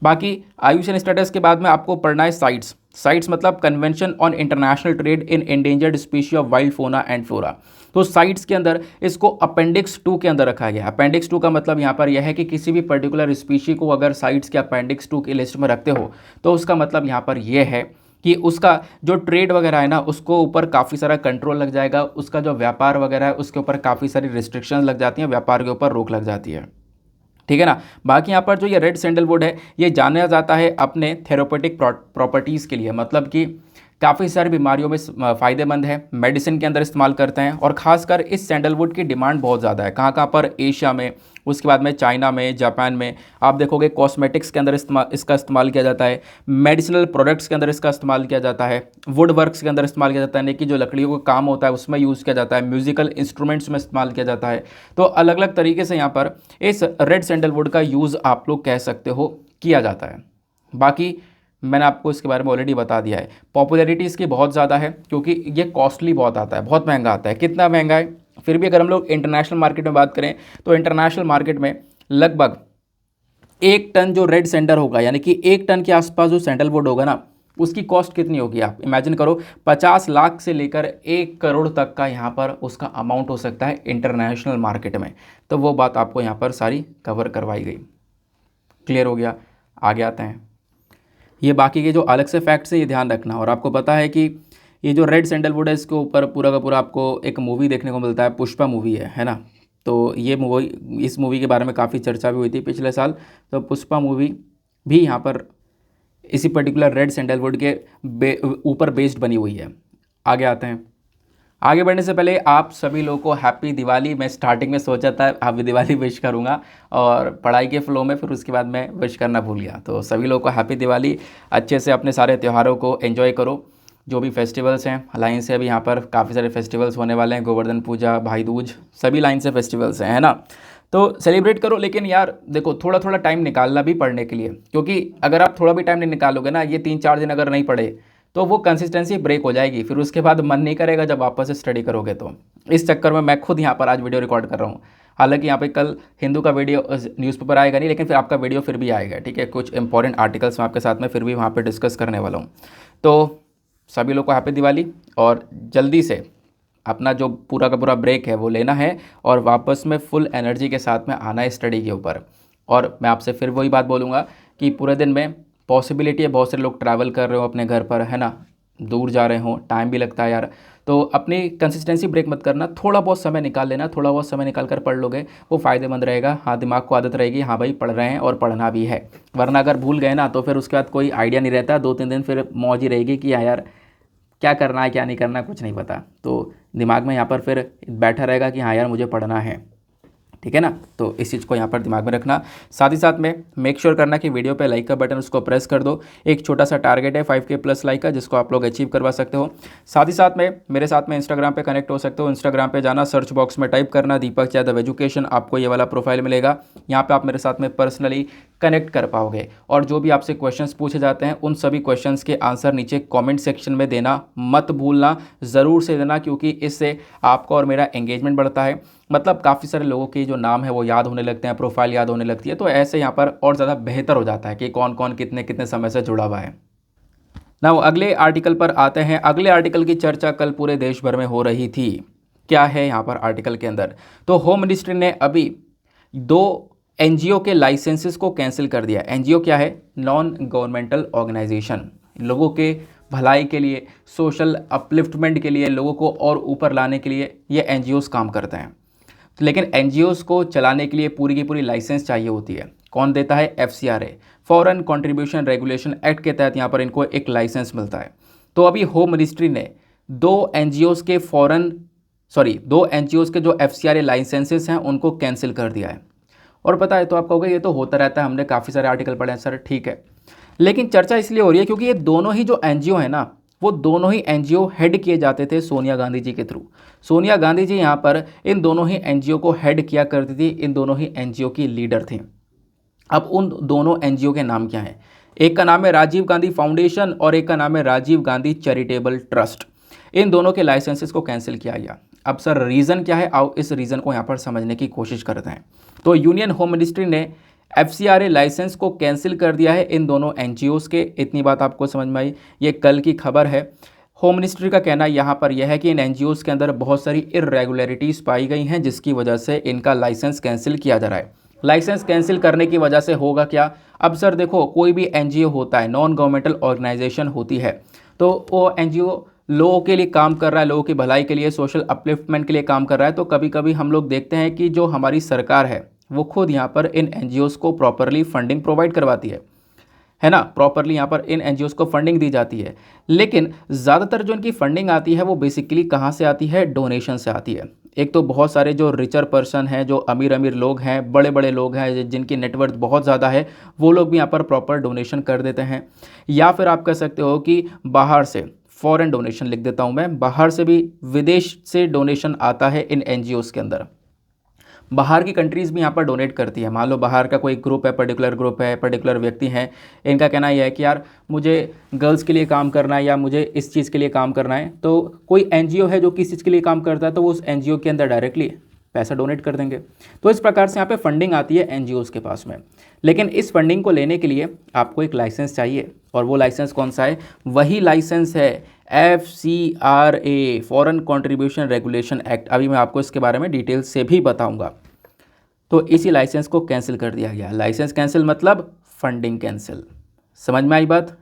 बाकी आयुषन स्टेटस के बाद में आपको पढ़ना है साइट्स। साइट्स मतलब convention on international trade in endangered species of wild फोना एंड फ्लोरा। तो साइट्स के अंदर इसको अपेंडिक्स 2 के अंदर रखा गया। अपेंडिक्स 2 का मतलब यहाँ पर यह है कि किसी भी पर्टिकुलर स्पीशी को अगर साइट्स के अपेंडिक्स 2 की लिस्ट में रखते हो तो उसका मतलब यहाँ पर यह है कि उसका जो ट्रेड वगैरह है ना उसको ऊपर काफ़ी सारा कंट्रोल लग जाएगा, उसका जो व्यापार वगैरह है उसके ऊपर काफ़ी सारी रिस्ट्रिक्शन लग जाती हैं, व्यापार के ऊपर रोक लग जाती है। ठीक है ना। बाकी यहाँ पर जो ये रेड सैंडलवुड है ये जाना जाता है अपने थेरेपेटिक प्रॉपर्टीज़ के लिए, मतलब कि काफ़ी सारी बीमारियों में फ़ायदेमंद है, मेडिसिन के अंदर इस्तेमाल करते हैं। और ख़ासकर इस सैंडलवुड की डिमांड बहुत ज़्यादा है। कहाँ कहाँ पर, एशिया में, उसके बाद में चाइना में, जापान में आप देखोगे कॉस्मेटिक्स के अंदर इसका इस्तेमाल किया जाता है, मेडिसिनल प्रोडक्ट्स के अंदर इसका इस्तेमाल किया जाता है, वुड वर्क्स के अंदर इस्तेमाल किया जाता है, यानी कि जो लकड़ियों का काम होता है उसमें यूज़ किया जाता है, म्यूजिकल इंस्ट्रूमेंट्स में इस्तेमाल किया जाता है। तो अलग अलग तरीके से यहाँ पर इस रेड सैंडलवुड का यूज़ आप लोग कह सकते हो किया जाता है। बाकी मैंने आपको इसके बारे में ऑलरेडी बता दिया है। पॉपुलैरिटी इसकी बहुत ज़्यादा है क्योंकि ये कॉस्टली बहुत आता है, बहुत महंगा आता है। कितना महंगा है, फिर भी अगर हम लोग इंटरनेशनल मार्केट में बात करें तो इंटरनेशनल मार्केट में लगभग 1 टन जो रेड सैंडल होगा, यानी कि 1 टन के आसपास जो सैंडलवुड होगा ना उसकी कॉस्ट कितनी होगी आप इमेजिन करो। 50 लाख से लेकर 1 करोड़ तक का यहाँ पर उसका अमाउंट हो सकता है इंटरनेशनल मार्केट में। तो वो बात आपको यहाँ पर सारी कवर करवाई गई। क्लियर हो गया। आगे आते हैं। ये बाकी के जो अलग से फैक्ट्स हैं ये ध्यान रखना। और आपको पता है कि ये जो रेड सैंडलवुड है इसके ऊपर पूरा का पूरा आपको एक मूवी देखने को मिलता है, पुष्पा मूवी है ना। तो ये मूवी, इस मूवी के बारे में काफ़ी चर्चा भी हुई थी पिछले साल। तो पुष्पा मूवी भी यहाँ पर इसी पर्टिकुलर रेड सैंडलवुड के ऊपर बेस्ड बनी हुई है। आगे आते हैं। आगे बढ़ने से पहले आप सभी लोगों को हैप्पी दिवाली। मैं स्टार्टिंग में सोचा था हैप्पी दिवाली विश करूंगा और पढ़ाई के फ्लो में फिर उसके बाद मैं विश करना भूल गया। तो सभी लोगों को हैप्पी दिवाली। अच्छे से अपने सारे त्योहारों को एंजॉय करो। जो भी फेस्टिवल्स हैं, लाइन से अभी यहाँ पर काफ़ी सारे फेस्टिवल्स होने वाले हैं, गोवर्धन पूजा, भाई दूज, सभी लाइन से फेस्टिवल्स हैं, है ना। तो सेलिब्रेट करो। लेकिन यार देखो थोड़ा थोड़ा टाइम निकालना भी पढ़ने के लिए, क्योंकि अगर आप थोड़ा भी टाइम नहीं निकालोगे ना, ये 3-4 दिन अगर नहीं पढ़े तो वो कंसिस्टेंसी ब्रेक हो जाएगी, फिर उसके बाद मन नहीं करेगा जब वापस से स्टडी करोगे। तो इस चक्कर में मैं खुद यहाँ पर आज वीडियो रिकॉर्ड कर रहा हूँ। हालांकि यहाँ पे कल हिंदू का वीडियो न्यूज़पेपर आएगा नहीं, लेकिन फिर आपका वीडियो फिर भी आएगा, ठीक है। कुछ इंपॉर्टेंट आर्टिकल्स मैं आपके साथ में फिर भी वहाँ पे डिस्कस करने वाला हूँ। तो सभी लोग को हैप्पी दिवाली। और जल्दी से अपना जो पूरा का पूरा ब्रेक है वो लेना है और वापस में फुल एनर्जी के साथ में आना है स्टडी के ऊपर। और मैं आपसे फिर वही बात बोलूँगा कि पूरे दिन में पॉसिबिलिटी है बहुत सारे लोग ट्रैवल कर रहे हो अपने घर पर, है ना, दूर जा रहे हो, टाइम भी लगता है यार। तो अपनी कंसिस्टेंसी ब्रेक मत करना, थोड़ा बहुत समय निकाल लेना। थोड़ा बहुत समय निकाल कर पढ़ लोगे वो फ़ायदेमंद रहेगा। हाँ, दिमाग को आदत रहेगी, हाँ भाई पढ़ रहे हैं और पढ़ना भी है। वरना अगर भूल गए ना तो फिर उसके बाद कोई आइडिया नहीं रहता। 2-3 दिन फिर मौज ही रहेगी कि हाँ यार क्या करना है क्या नहीं करना कुछ नहीं पता। तो दिमाग में यहाँ पर फिर बैठा रहेगा कि हाँ यार मुझे पढ़ना है, ठीक है ना। तो इस चीज़ को यहाँ पर दिमाग में रखना। साथ ही साथ में मेक श्योर करना कि वीडियो पे लाइक का बटन उसको प्रेस कर दो। एक छोटा सा टारगेट है 5K प्लस लाइक का, जिसको आप लोग अचीव करवा सकते हो। साथ ही साथ में मेरे साथ में इंस्टाग्राम पे कनेक्ट हो सकते हो। इंस्टाग्राम पे जाना, सर्च बॉक्स में टाइप करना दीपक यादव एजुकेशन, आपको ये वाला प्रोफाइल मिलेगा। यहाँ पर आप मेरे साथ में पर्सनली कनेक्ट कर पाओगे। और जो भी आपसे क्वेश्चंस पूछे जाते हैं उन सभी क्वेश्चंस के आंसर नीचे कमेंट सेक्शन में देना मत भूलना, ज़रूर से देना, क्योंकि इससे आपका और मेरा एंगेजमेंट बढ़ता है। मतलब काफ़ी सारे लोगों के जो नाम है वो याद होने लगते हैं, प्रोफाइल याद होने लगती है। तो ऐसे यहाँ पर और ज़्यादा बेहतर हो जाता है कि कौन कौन कितने कितने समय से जुड़ा हुआ है ना। अगले आर्टिकल पर आते हैं। अगले आर्टिकल की चर्चा कल पूरे देश भर में हो रही थी। क्या है यहाँ पर आर्टिकल के अंदर, तो होम मिनिस्ट्री ने अभी 2 एनजीओ के लाइसेंसेस को कैंसिल कर दिया। एनजीओ क्या है? Non governmental organisation. लोगों के भलाई के लिए, सोशल अपलिफ्टमेंट के लिए, लोगों को और ऊपर लाने के लिए ये एनजीओस काम करते हैं। लेकिन एनजीओस को चलाने के लिए पूरी की पूरी लाइसेंस चाहिए होती है। कौन देता है? FCRA, foreign contribution regulation act के तहत यहाँ पर इनको एक लाइसेंस मिलता है। तो अभी होम मिनिस्ट्री ने 2 एनजीओस के जो FCRA लाइसेंसेस हैं उनको कैंसिल कर दिया है। और पता है, तो आप कहोगे ये तो होता रहता है, हमने काफ़ी सारे आर्टिकल पढ़े हैं सर, ठीक है। लेकिन चर्चा इसलिए हो रही है क्योंकि ये दोनों ही जो एनजीओ है ना, वो दोनों ही एनजीओ हेड किए जाते थे सोनिया गांधी जी के थ्रू। सोनिया गांधी जी यहाँ पर इन दोनों ही एनजीओ को हेड किया करती थी, इन दोनों ही एनजीओ की लीडर थी। अब उन दोनों एनजीओ के नाम क्या हैं? एक का नाम है राजीव गांधी फाउंडेशन और एक का नाम है राजीव गांधी चैरिटेबल ट्रस्ट। इन दोनों के लाइसेंसेस को कैंसिल किया गया। अब सर रीज़न क्या है? आओ इस रीज़न को यहाँ पर समझने की कोशिश करते हैं। तो यूनियन होम मिनिस्ट्री ने एफसीआरए लाइसेंस को कैंसिल कर दिया है इन दोनों एनजीओज़ के। इतनी बात आपको समझ में आई, ये कल की खबर है। होम मिनिस्ट्री का कहना यहाँ पर यह है कि इन एनजीओज़ के अंदर बहुत सारी इरेगुलरिटीज़ पाई गई हैं, जिसकी वजह से इनका लाइसेंस कैंसिल किया जा रहा है। लाइसेंस कैंसिल करने की वजह से होगा क्या? अब सर देखो, कोई भी एनजीओ होता है, नॉन गवर्नमेंटल ऑर्गेनाइजेशन होती है, तो वो एनजीओ लोगों के लिए काम कर रहा है, लोगों की भलाई के लिए, सोशल अपलिफ्टमेंट के लिए काम कर रहा है। तो कभी कभी हम लोग देखते हैं कि जो हमारी सरकार है वो खुद यहाँ पर इन एनजीओज़ को प्रॉपरली फंडिंग प्रोवाइड करवाती है ना, प्रॉपरली यहाँ पर इन एनजीओज़ को फंडिंग दी जाती है। लेकिन ज़्यादातर जो इनकी फंडिंग आती है वो बेसिकली कहाँ से आती है? डोनेशन से आती है। एक तो बहुत सारे जो रिचर पर्सन हैं, जो अमीर अमीर लोग हैं, बड़े बड़े लोग हैं, जिनकी नेटवर्थ बहुत ज़्यादा है, वो लोग भी यहाँ पर प्रॉपर डोनेशन कर देते हैं। या फिर आप कह सकते हो कि बाहर से फॉरेन डोनेशन, लिख देता हूँ मैं, बाहर से भी, विदेश से डोनेशन आता है इन एनजीओज़ के अंदर। बाहर की कंट्रीज़ भी यहाँ पर डोनेट करती है। मान लो बाहर का कोई ग्रुप है, पर्टिकुलर ग्रुप है, पर्टिकुलर व्यक्ति हैं, इनका कहना यह है कि यार मुझे गर्ल्स के लिए काम करना है या मुझे इस चीज़ के लिए काम करना है, तो कोई एनजीओ है जो किस चीज़ के लिए काम करता है तो वो उस एनजीओ के अंदर डायरेक्टली पैसा डोनेट कर देंगे। तो इस प्रकार से यहाँ पे फंडिंग आती है एनजीओज़ के पास में। लेकिन इस फंडिंग को लेने के लिए आपको एक लाइसेंस चाहिए, और वो लाइसेंस कौन सा है? वही लाइसेंस है FCRA, foreign contribution regulation act. अभी मैं आपको इसके बारे में डिटेल से भी बताऊंगा। तो इसी लाइसेंस को कैंसिल कर दिया गया। लाइसेंस कैंसिल मतलब फंडिंग कैंसिल। समझ में आई बात?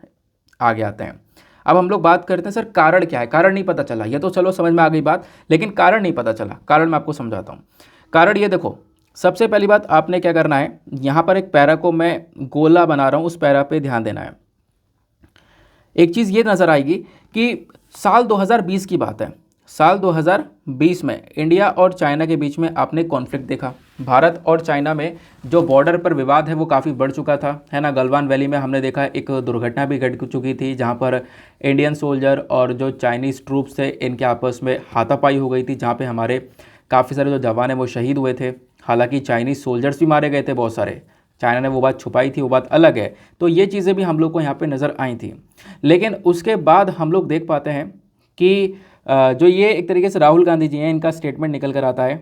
आगे आते हैं। अब हम लोग बात करते हैं सर कारण क्या है। कारण नहीं पता चला, ये तो चलो समझ में आ गई बात, लेकिन कारण नहीं पता चला। कारण मैं आपको समझाता हूँ। कारण ये देखो, सबसे पहली बात आपने क्या करना है, यहाँ पर एक पैरा को मैं गोला बना रहा हूँ, उस पैरा पे ध्यान देना है। एक चीज़ ये नज़र आएगी कि साल 2020 की बात है। साल 2020 में इंडिया और चाइना के बीच में आपने कॉन्फ्लिक्ट देखा। भारत और चाइना में जो बॉर्डर पर विवाद है वो काफ़ी बढ़ चुका था, है ना। गलवान वैली में हमने देखा एक दुर्घटना भी घट चुकी थी, जहाँ पर इंडियन सोल्जर और जो चाइनीज़ ट्रूप्स थे इनके आपस में हाथापाई हो गई थी, जहाँ पे हमारे काफ़ी सारे जो जवान हैं वो शहीद हुए थे। हालांकि चाइनीज़ सोल्जर्स भी मारे गए थे बहुत सारे, चाइना ने वो बात छुपाई थी, वो बात अलग है। तो ये चीज़ें भी हम लोग को यहाँ पे नज़र आई थी। लेकिन उसके बाद हम लोग देख पाते हैं कि जो ये एक तरीके से राहुल गांधी जी हैं, इनका स्टेटमेंट निकल कर आता है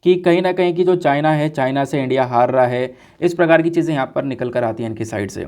कि कहीं ना कहीं की जो चाइना है, चाइना से इंडिया हार रहा है, इस प्रकार की चीज़ें यहाँ पर निकल कर आती हैं इनकी साइड से।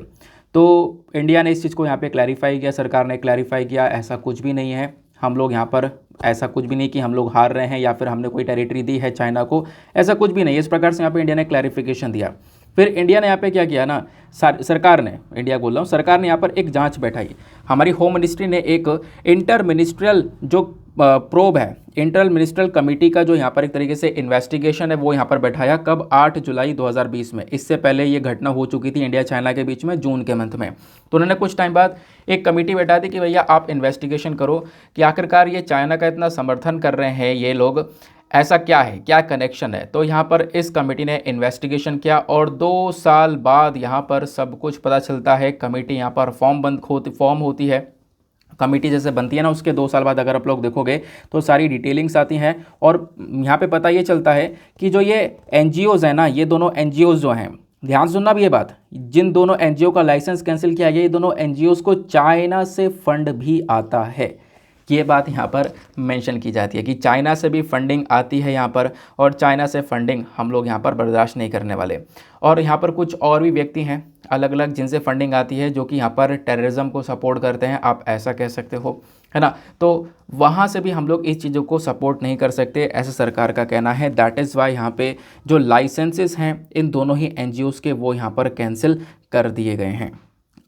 तो इंडिया ने इस चीज़ को यहाँ पे क्लैरिफाई किया, सरकार ने क्लैरिफाई किया, ऐसा कुछ भी नहीं है हम लोग यहाँ पर, ऐसा कुछ भी नहीं कि हम लोग हार रहे हैं या फिर हमने कोई टेरिटरी दी है चाइना को, ऐसा कुछ भी नहीं। इस प्रकार से यहाँ पे इंडिया ने क्लैरिफिकेशन दिया। फिर इंडिया ने यहाँ पे क्या किया ना, सरकार ने, इंडिया बोल रहा हूँ, सरकार ने यहाँ पर एक जांच बैठाई। हमारी होम मिनिस्ट्री ने एक इंटर मिनिस्ट्रियल जो प्रोब है, इंटर मिनिस्ट्रियल कमेटी का जो यहाँ पर एक तरीके से इन्वेस्टिगेशन है वो यहाँ पर बैठाया। कब? 8 जुलाई 2020 में। इससे पहले ये घटना हो चुकी थी इंडिया चाइना के बीच में जून के मंथ में। तो उन्होंने कुछ टाइम बाद एक कमेटी बैठा दी कि भैया आप इन्वेस्टिगेशन करो कि आखिरकार ये चाइना का इतना समर्थन कर रहे हैं ये लोग, ऐसा क्या है, क्या कनेक्शन है। तो यहाँ पर इस कमेटी ने इन्वेस्टिगेशन किया और 2 साल बाद यहाँ पर सब कुछ पता चलता है। कमेटी यहाँ पर फॉर्म होती है, कमेटी जैसे बनती है ना, उसके 2 साल बाद अगर आप लोग देखोगे तो सारी डिटेलिंग्स आती हैं। और यहाँ पे पता ये चलता है कि जो ये एनजीओज़ हैं ना, ये दोनों एनजीओज़ जो हैं, ध्यान सुनना भी ये बात, जिन दोनों एनजीओ का लाइसेंस कैंसिल किया गया, ये दोनों एनजीओज़ को चाइना से फंड भी आता है। ये बात यहाँ पर मेंशन की जाती है कि चाइना से भी फंडिंग आती है यहाँ पर, और चाइना से फंडिंग हम लोग यहाँ पर बर्दाश्त नहीं करने वाले। और यहाँ पर कुछ और भी व्यक्ति हैं अलग अलग जिनसे फंडिंग आती है, जो कि यहाँ पर टेररिज्म को सपोर्ट करते हैं, आप ऐसा कह सकते हो, है ना। तो वहाँ से भी हम लोग इस चीज़ों को सपोर्ट नहीं कर सकते, ऐसा सरकार का कहना है। दैट इज़ वाई यहाँ पे जो लाइसेंसेस हैं इन दोनों ही एनजीओज़ के, वो यहाँ पर कैंसिल कर दिए गए हैं।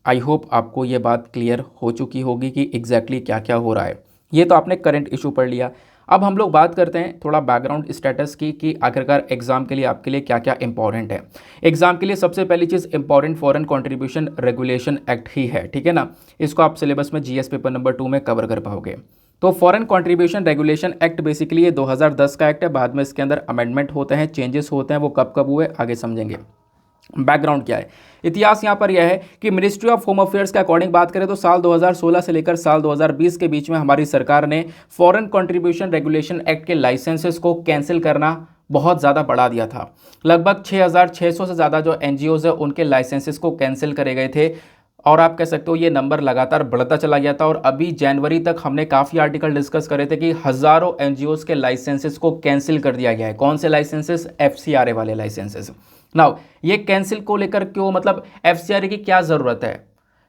आई होप आपको ये बात क्लियर हो चुकी होगी कि एग्जैक्टली क्या क्या हो रहा है। ये तो आपने करंट इशू पढ़ लिया। अब हम लोग बात करते हैं थोड़ा बैकग्राउंड स्टेटस की कि आखिरकार एग्जाम के लिए आपके लिए क्या क्या इंपॉर्टेंट है। एग्जाम के लिए सबसे पहली चीज़ important foreign contribution regulation act ही है, ठीक है ना। इसको आप सिलेबस में जीएस पेपर नंबर 2 में कवर कर पाओगे। तो foreign contribution regulation act basically ये 2010 का एक्ट है। बाद में इसके अंदर अमेंडमेंट होते हैं, चेंजेस होते हैं, वो कब कब हुए आगे समझेंगे। बैकग्राउंड क्या है, इतिहास यहाँ पर यह है कि मिनिस्ट्री ऑफ होम अफेयर्स के अकॉर्डिंग बात करें तो साल 2016 से लेकर साल 2020 के बीच में हमारी सरकार ने फॉरेन कंट्रीब्यूशन रेगुलेशन एक्ट के लाइसेंसेस को कैंसिल करना बहुत ज़्यादा बढ़ा दिया था। लगभग 6600 से ज़्यादा जो एनजीओज़ है उनके लाइसेंसेस को कैंसिल करे गए थे। और आप कह सकते हो ये नंबर लगातार बढ़ता चला गया था, और अभी जनवरी तक हमने काफ़ी आर्टिकल डिस्कस करे थे कि हज़ारों एनजीओज़ के लाइसेंसेस को कैंसिल कर दिया गया है। कौन से लाइसेंसेस? FCRA वाले लाइसेंसेस। नाउ ये कैंसिल को लेकर क्यों, मतलब एफसीआरए की क्या ज़रूरत है,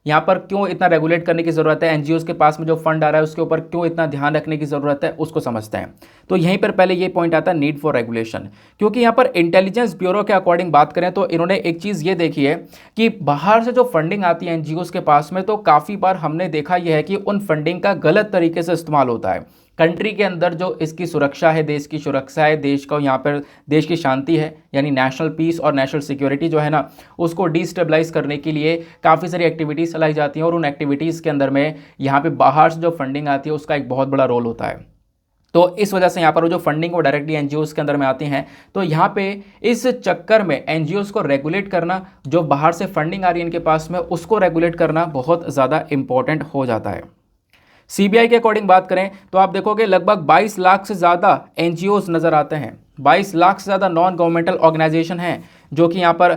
यहाँ पर क्यों इतना रेगुलेट करने की ज़रूरत है, एनजीओज के पास में जो फंड आ रहा है उसके ऊपर क्यों इतना ध्यान रखने की ज़रूरत है, उसको समझते हैं। तो यहीं पर पहले ये पॉइंट आता है नीड फॉर रेगुलेशन, क्योंकि यहाँ पर इंटेलिजेंस ब्यूरो के अकॉर्डिंग बात करें तो इन्होंने एक चीज़ ये देखी है कि बाहर से जो फंडिंग आती है एनजीओज के पास में, तो काफ़ी बार हमने देखा यह है कि उन फंडिंग का गलत तरीके से इस्तेमाल होता है। कंट्री के अंदर जो इसकी सुरक्षा है, देश की सुरक्षा है, देश को यहाँ पर देश की शांति है, यानी नेशनल पीस और नेशनल सिक्योरिटी जो है ना, उसको डिस्टेबलाइज करने के लिए काफ़ी सारी एक्टिविटीज़ चलाई जाती हैं और उन एक्टिविटीज़ के अंदर में यहाँ पे बाहर से जो फंडिंग आती है उसका एक बहुत बड़ा रोल होता है। तो इस वजह से यहाँ पर वो जो फंडिंग वो डायरेक्टली एनजीओज के अंदर में आती हैं, तो यहाँ पे इस चक्कर में एनजीओज को रेगुलेट करना, जो बाहर से फंडिंग आ रही है इनके पास में, उसको रेगुलेट करना बहुत ज़्यादा इंपॉर्टेंट हो जाता है। सीबीआई के अकॉर्डिंग बात करें तो आप देखोगे लगभग 22 लाख से ज़्यादा एनजीओज नज़र आते हैं, 22 लाख से ज़्यादा नॉन गवर्नमेंटल ऑर्गेनाइजेशन हैं जो कि यहाँ पर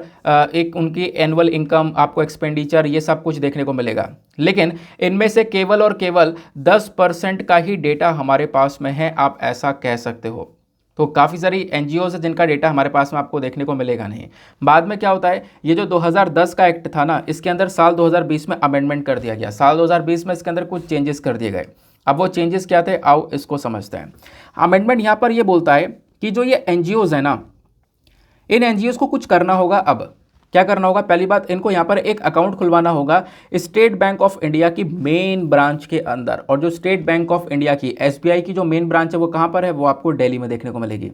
एक उनकी एनुअल इनकम, आपको एक्सपेंडिचर, ये सब कुछ देखने को मिलेगा। लेकिन इनमें से केवल और केवल 10% का ही डेटा हमारे पास में है, आप ऐसा कह सकते हो। तो काफ़ी सारी एनजीओज है जिनका डेटा हमारे पास में आपको देखने को मिलेगा नहीं। बाद में क्या होता है, ये जो 2010 का एक्ट था ना, इसके अंदर साल 2020 में अमेंडमेंट कर दिया गया, साल 2020 में इसके अंदर कुछ चेंजेस कर दिए गए। अब वो चेंजेस क्या थे, आओ इसको समझते हैं। अमेंडमेंट यहाँ पर ये बोलता है कि जो ये एनजीओज है ना, इन एनजीओज को कुछ करना होगा। अब क्या करना होगा, पहली बात इनको यहाँ पर एक अकाउंट खुलवाना होगा स्टेट बैंक ऑफ इंडिया की मेन ब्रांच के अंदर। और जो स्टेट बैंक ऑफ इंडिया की एसबीआई की जो मेन ब्रांच है वो कहाँ पर है, वो आपको दिल्ली में देखने को मिलेगी।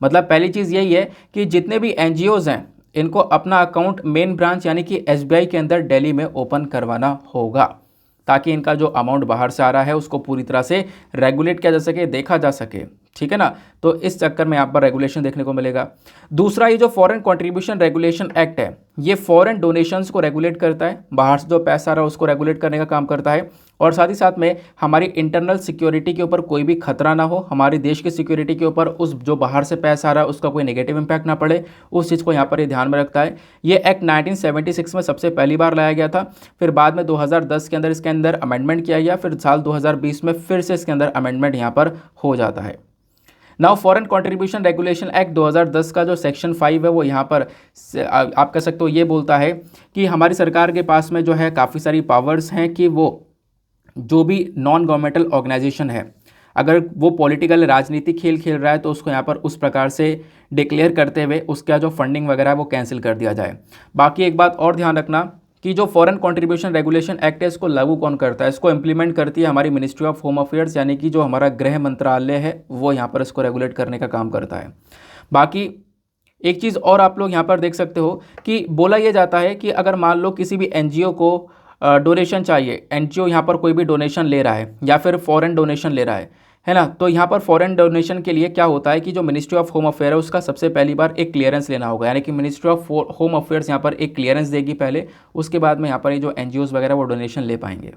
मतलब पहली चीज़ यही है कि जितने भी एनजीओज हैं इनको अपना अकाउंट मेन ब्रांच यानी कि एसबीआई के अंदर दिल्ली में ओपन करवाना होगा, ताकि इनका जो अमाउंट बाहर से आ रहा है उसको पूरी तरह से रेगुलेट किया जा सके, देखा जा सके, ठीक है ना। तो इस चक्कर में यहाँ पर रेगुलेशन देखने को मिलेगा। दूसरा, ये जो फॉरेन कंट्रीब्यूशन रेगुलेशन एक्ट है, ये फॉरेन डोनेशंस को रेगुलेट करता है, बाहर से जो पैसा आ रहा है उसको रेगुलेट करने का काम करता है। और साथ ही साथ में हमारी इंटरनल सिक्योरिटी के ऊपर कोई भी खतरा ना हो, हमारे देश की सिक्योरिटी के ऊपर उस जो बाहर से पैसा आ रहा है उसका कोई नेगेटिव इंपैक्ट ना पड़े, उस चीज़ को यहाँ पर ये ध्यान में रखता है। ये एक्ट 1976 में सबसे पहली बार लाया गया था, फिर बाद में 2010 के अंदर इसके अंदर अमेंडमेंट किया गया, फिर साल 2020 में फिर से इसके अंदर अमेंडमेंट यहाँ पर हो जाता है। Now foreign contribution regulation act 2010 का जो सेक्शन 5 है वो यहाँ पर आप कह सकते हो ये बोलता है कि हमारी सरकार के पास में जो है काफ़ी सारी पावर्स हैं कि वो जो भी नॉन गवर्नमेंटल ऑर्गेनाइजेशन है, अगर वो पॉलिटिकल राजनीतिक खेल खेल रहा है तो उसको यहाँ पर उस प्रकार से डिक्लेयर करते हुए उसका जो फंडिंग वगैरह है वो कैंसिल कर दिया जाए। बाकी एक बात और ध्यान रखना कि जो फॉरेन कंट्रीब्यूशन रेगुलेशन एक्ट है इसको लागू कौन करता है, इसको इंप्लीमेंट करती है हमारी मिनिस्ट्री ऑफ होम अफेयर्स, यानी कि जो हमारा गृह मंत्रालय है वो यहाँ पर इसको रेगुलेट करने का काम करता है। बाकी एक चीज़ और आप लोग यहाँ पर देख सकते हो कि बोला यह जाता है कि अगर मान लो किसी भी एनजीओ को डोनेशन चाहिए, एनजीओ यहाँ पर कोई भी डोनेशन ले रहा है या फिर फॉरेन डोनेशन ले रहा है ना, तो यहाँ पर फॉरेन डोनेशन के लिए क्या होता है कि जो मिनिस्ट्री ऑफ होम अफेयर है उसका सबसे पहली बार एक क्लियरेंस लेना होगा, यानी कि मिनिस्ट्री ऑफ होम अफेयर्स यहाँ पर एक क्लियरेंस देगी पहले, उसके बाद में यहाँ पर ये जो एनजीओज वगैरह वो डोनेशन ले पाएंगे।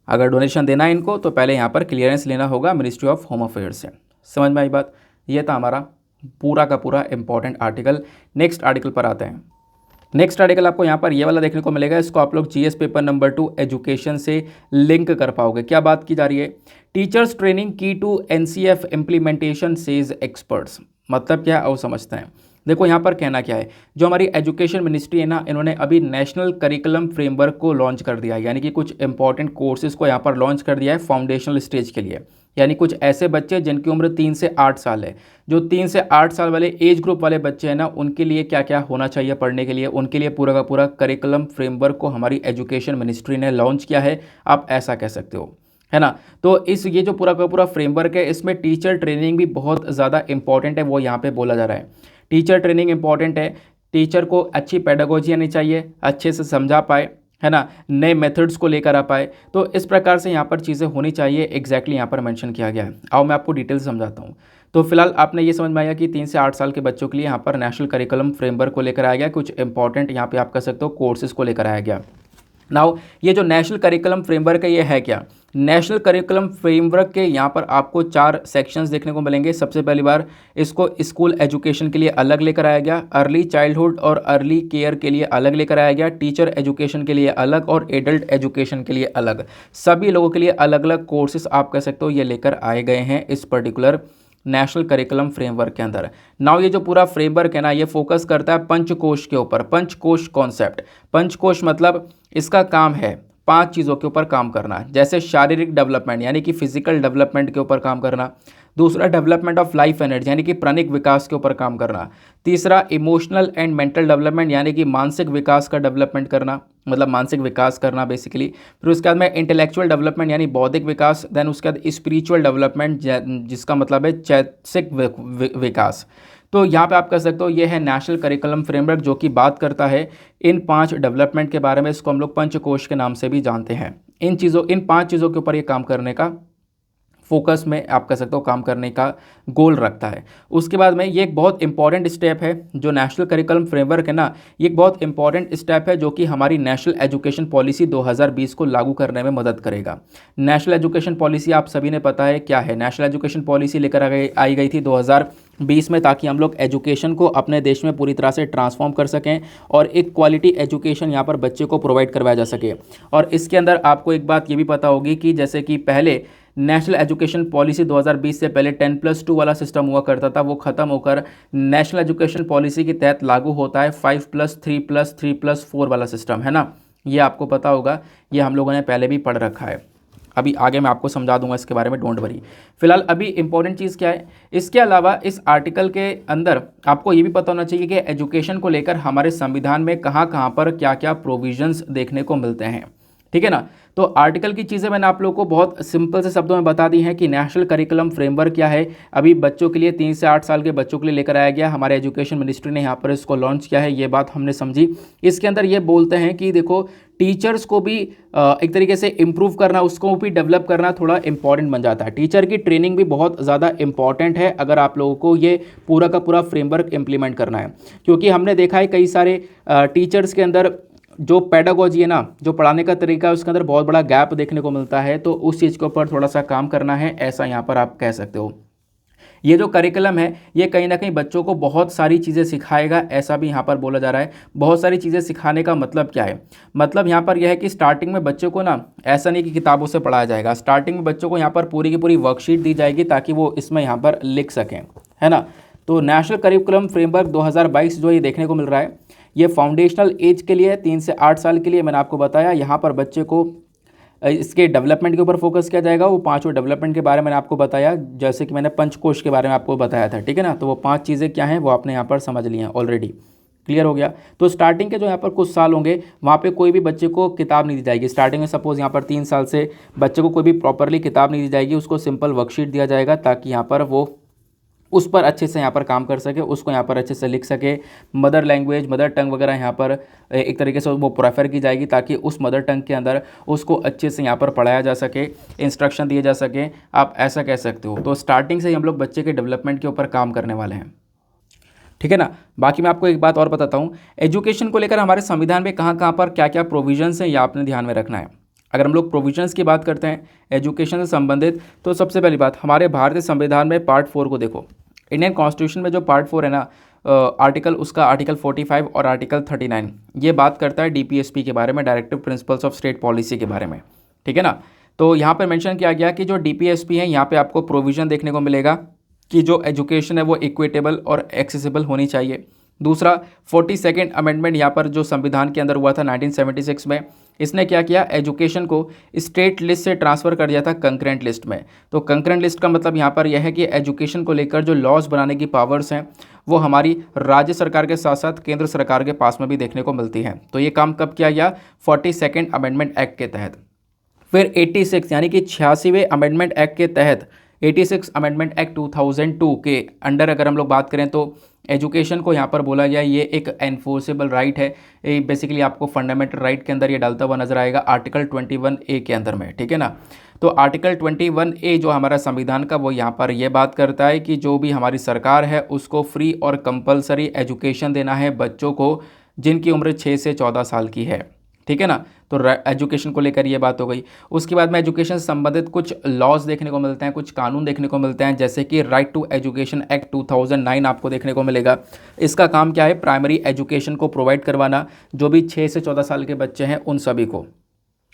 अगर डोनेशन देना है इनको तो पहले यहाँ पर क्लियरेंस लेना होगा मिनिस्ट्री ऑफ होम अफेयर्स से। समझ में आई बात, ये था हमारा पूरा का पूरा इंपॉर्टेंट आर्टिकल। नेक्स्ट आर्टिकल पर आते हैं। नेक्स्ट आर्टिकल आपको यहाँ पर ये वाला देखने को मिलेगा, इसको आप लोग जीएस पेपर नंबर 2 एजुकेशन से लिंक कर पाओगे। क्या बात की जा रही है, टीचर्स ट्रेनिंग की to NCF implementation says experts. मतलब क्या है आओ समझते हैं। देखो यहाँ पर कहना क्या है, जो हमारी एजुकेशन मिनिस्ट्री है ना, इन्होंने अभी नेशनल करिकुलम फ्रेमवर्क को लॉन्च कर दिया है, यानी कि कुछ इंपॉर्टेंट कोर्सेज को यहाँ पर लॉन्च कर दिया है फाउंडेशनल स्टेज के लिए, यानी कुछ ऐसे बच्चे जिनकी उम्र 3 से 8 साल है, जो 3 से 8 साल वाले एज ग्रुप वाले बच्चे हैं ना, उनके लिए क्या क्या होना चाहिए पढ़ने के लिए, उनके लिए पूरा का पूरा करिकुलम फ्रेमवर्क को हमारी एजुकेशन मिनिस्ट्री ने लॉन्च किया है, आप ऐसा कह सकते हो, है ना। तो इस ये जो पूरा का पूरा फ्रेमवर्क है इसमें टीचर ट्रेनिंग भी बहुत ज़्यादा इंपॉर्टेंट है, वो यहाँ पे बोला जा रहा है। टीचर ट्रेनिंग इंपॉर्टेंट है, टीचर को अच्छी पेडागोजी आनी चाहिए, अच्छे से समझा पाए, है ना, नए मेथड्स को लेकर आ पाए, तो इस प्रकार से यहाँ पर चीज़ें होनी चाहिए। एग्जैक्टली यहाँ पर मेंशन किया गया है। आओ मैं आपको डिटेल समझाता हूँ। तो फिलहाल आपने ये समझ में आया कि 3 से 8 साल के बच्चों के लिए यहाँ पर नेशनल करिकुलम फ्रेमवर्क को लेकर आया गया, कुछ इंपॉर्टेंट यहाँ पे आप कह सकते हो कोर्सेज को लेकर आया गया। नाउ ये जो नेशनल करिकुलम फ्रेमवर्क है ये है क्या, नेशनल करिकुलम फ्रेमवर्क के यहाँ पर आपको 4 सेक्शंस देखने को मिलेंगे। सबसे पहली बार इसको स्कूल एजुकेशन के लिए अलग लेकर आया गया, अर्ली चाइल्डहुड और अर्ली केयर के लिए अलग लेकर आया गया, टीचर एजुकेशन के लिए अलग और एडल्ट एजुकेशन के लिए अलग, सभी लोगों के लिए अलग अलग कोर्सेज आप कह सकते हो ये लेकर आए गए हैं इस पर्टिकुलर नेशनल करिकुलम फ्रेमवर्क के अंदर। नाउ ये जो पूरा फ्रेमवर्क है ना, ये फोकस करता है पंचकोश के ऊपर। पंचकोश कॉन्सेप्ट, पंचकोश मतलब इसका काम है 5 चीज़ों के ऊपर काम करना, जैसे शारीरिक डेवलपमेंट यानी कि फिजिकल डेवलपमेंट के ऊपर काम करना। दूसरा, डेवलपमेंट ऑफ लाइफ एनर्जी यानी कि प्राणिक विकास के ऊपर काम करना। तीसरा, इमोशनल एंड मेंटल डेवलपमेंट यानी कि मानसिक विकास का डेवलपमेंट करना, मतलब मानसिक विकास करना बेसिकली। फिर उसके बाद में इंटेलेक्चुअल डेवलपमेंट यानी बौद्धिक विकास। देन उसके बाद स्पिरिचुअल डेवलपमेंट जिसका मतलब है चैतसिक विकास। तो यहाँ पे आप कह सकते हो ये है नेशनल करिकुलम फ्रेमवर्क, जो कि बात करता है इन 5 डेवलपमेंट के बारे में। इसको हम लोग पंचकोश के नाम से भी जानते हैं। इन 5 चीज़ों के ऊपर ये काम करने का फोकस में आप कह सकते हो काम करने का गोल रखता है। उसके बाद में ये एक बहुत इंपॉर्टेंट स्टेप है जो नेशनल करिकुलम फ्रेमवर्क है ना, ये एक बहुत इंपॉर्टेंट स्टेप है जो कि हमारी नेशनल एजुकेशन पॉलिसी 2020 को लागू करने में मदद करेगा। नेशनल एजुकेशन पॉलिसी आप सभी ने पता है क्या है। नेशनल एजुकेशन पॉलिसी लेकर आई गई थी 2020 में, ताकि हम लोग एजुकेशन को अपने देश में पूरी तरह से ट्रांसफॉर्म कर सकें और एक क्वालिटी एजुकेशन यहाँ पर बच्चे को प्रोवाइड करवाया जा सके। और इसके अंदर आपको एक बात ये भी पता होगी कि जैसे कि पहले नेशनल एजुकेशन पॉलिसी 2020 से पहले 10+2 वाला सिस्टम हुआ करता था, वो ख़त्म होकर नेशनल एजुकेशन पॉलिसी के तहत लागू होता है 5+3+3+4 वाला सिस्टम, है ना। ये आपको पता होगा, ये हम लोगों ने पहले भी पढ़ रखा है। अभी आगे मैं आपको समझा दूंगा इसके बारे में, डोंट वरी। फिलहाल अभी इंपॉर्टेंट चीज़ क्या है, इसके अलावा इस आर्टिकल के अंदर आपको ये भी पता होना चाहिए कि एजुकेशन को लेकर हमारे संविधान में कहाँ कहाँ पर क्या क्या प्रोविजंस देखने को मिलते हैं, ठीक है ना। तो आर्टिकल की चीज़ें मैंने आप लोगों को बहुत सिंपल से शब्दों में बता दी हैं कि नेशनल करिकुलम फ्रेमवर्क क्या है। अभी बच्चों के लिए 3 से 8 साल के बच्चों के लिए लेकर आया गया, हमारे एजुकेशन मिनिस्ट्री ने यहाँ पर इसको लॉन्च किया है, ये बात हमने समझी। इसके अंदर ये बोलते हैं कि देखो टीचर्स को भी एक तरीके से इम्प्रूव करना, उसको भी डेवलप करना थोड़ा इंपॉर्टेंट बन जाता है। टीचर की ट्रेनिंग भी बहुत ज़्यादा इंपॉर्टेंट है अगर आप लोगों को ये पूरा का पूरा फ्रेमवर्क इम्प्लीमेंट करना है, क्योंकि हमने देखा है कई सारे टीचर्स के अंदर जो पेडागोजी है ना, जो पढ़ाने का तरीका है, उसके अंदर बहुत बड़ा गैप देखने को मिलता है। तो उस चीज़ के ऊपर थोड़ा सा काम करना है, ऐसा यहाँ पर आप कह सकते हो। ये जो करिकुलम है ये कहीं ना कहीं बच्चों को बहुत सारी चीज़ें सिखाएगा, ऐसा भी यहाँ पर बोला जा रहा है। बहुत सारी चीज़ें सिखाने का मतलब क्या है, मतलब यहाँ पर यह है कि स्टार्टिंग में बच्चों को ना ऐसा नहीं कि किताबों से पढ़ाया जाएगा, स्टार्टिंग में बच्चों को यहाँ पर पूरी की पूरी वर्कशीट दी जाएगी ताकि वो इसमें यहाँ पर लिख सकें, है ना। तो नेशनल करिकुलम फ्रेमवर्क 2022 जो ये देखने को मिल रहा है, ये फाउंडेशनल एज के लिए 3 से 8 साल के लिए मैंने आपको बताया। यहाँ पर बच्चे को इसके डेवलपमेंट के ऊपर फोकस किया जाएगा। वो 5 डेवलपमेंट के बारे में मैंने आपको बताया, जैसे कि मैंने पंचकोश के बारे में आपको बताया था, ठीक है ना। तो वो 5 चीज़ें क्या हैं वो आपने यहाँ पर समझ ली हैं ऑलरेडी, क्लियर हो गया। तो स्टार्टिंग के जो यहाँ पर कुछ साल होंगे वहाँ पे कोई भी बच्चे को किताब नहीं दी जाएगी। स्टार्टिंग में सपोज यहाँ पर 3 साल से बच्चे को कोई भी प्रॉपरली किताब नहीं दी जाएगी, उसको सिंपल वर्कशीट दिया जाएगा ताकि यहाँ पर वो उस पर अच्छे से यहाँ पर काम कर सके, उसको यहाँ पर अच्छे से लिख सके। मदर लैंग्वेज, मदर टंग वगैरह यहाँ पर एक तरीके से वो प्रेफर की जाएगी ताकि उस मदर टंग के अंदर उसको अच्छे से यहाँ पर पढ़ाया जा सके, इंस्ट्रक्शन दिए जा सके, आप ऐसा कह सकते हो। तो स्टार्टिंग से ही हम लोग बच्चे के डेवलपमेंट के ऊपर काम करने वाले हैं, ठीक है ना। बाकी मैं आपको एक बात और बताता हूँ, एजुकेशन को लेकर हमारे संविधान में कहाँ कहाँ पर क्या क्या प्रोविजंस हैं, ये आपने ध्यान में रखना है। अगर हम लोग प्रोविजंस की बात करते हैं एजुकेशन से संबंधित, तो सबसे पहली बात हमारे भारतीय संविधान में पार्ट 4 को देखो। इंडियन कॉन्स्टिट्यूशन में जो पार्ट 4 है ना, आर्टिकल उसका आर्टिकल 45 और आर्टिकल 39 ये बात करता है डीपीएसपी के बारे में, directive principles of state policy के बारे में, ठीक है ना। तो यहाँ पर मेंशन किया गया कि जो डीपीएसपी है यहाँ पे आपको प्रोविज़न देखने को मिलेगा कि जो एजुकेशन है वो इक्विटेबल और एक्सेसिबल होनी चाहिए। दूसरा 42nd अमेंडमेंट यहाँ पर जो संविधान के अंदर हुआ था 1976 में, इसने क्या किया, एजुकेशन को स्टेट लिस्ट से ट्रांसफ़र कर दिया था कंकरेंट लिस्ट में। तो कंकरेंट लिस्ट का मतलब यहाँ पर यह है कि एजुकेशन को लेकर जो लॉज बनाने की पावर्स हैं वो हमारी राज्य सरकार के साथ साथ केंद्र सरकार के पास में भी देखने को मिलती है। तो ये काम कब किया गया, 42nd अमेंडमेंट एक्ट के तहत। फिर 86 यानी कि 86वें अमेंडमेंट एक्ट के तहत 86 अमेंडमेंट एक्ट 2002 के अंडर अगर हम लोग बात करें तो एजुकेशन को यहाँ पर बोला गया ये एक एनफोर्सेबल राइट है। ये बेसिकली आपको फंडामेंटल राइट के अंदर ये डालता हुआ नजर आएगा आर्टिकल 21A के अंदर में, ठीक है ना। तो आर्टिकल 21A जो हमारा संविधान का वो यहाँ पर ये बात करता है कि जो भी हमारी सरकार है उसको फ्री और कंपलसरी एजुकेशन देना है बच्चों को जिनकी उम्र 6 से 14 साल की है, ठीक है ना। तो एजुकेशन को लेकर ये बात हो गई। उसके बाद में एजुकेशन से संबंधित कुछ लॉज देखने को मिलते हैं, कुछ कानून देखने को मिलते हैं, जैसे कि राइट टू एजुकेशन एक्ट 2009 आपको देखने को मिलेगा। इसका काम क्या है, प्राइमरी एजुकेशन को प्रोवाइड करवाना जो भी 6 से 14 साल के बच्चे हैं उन सभी को।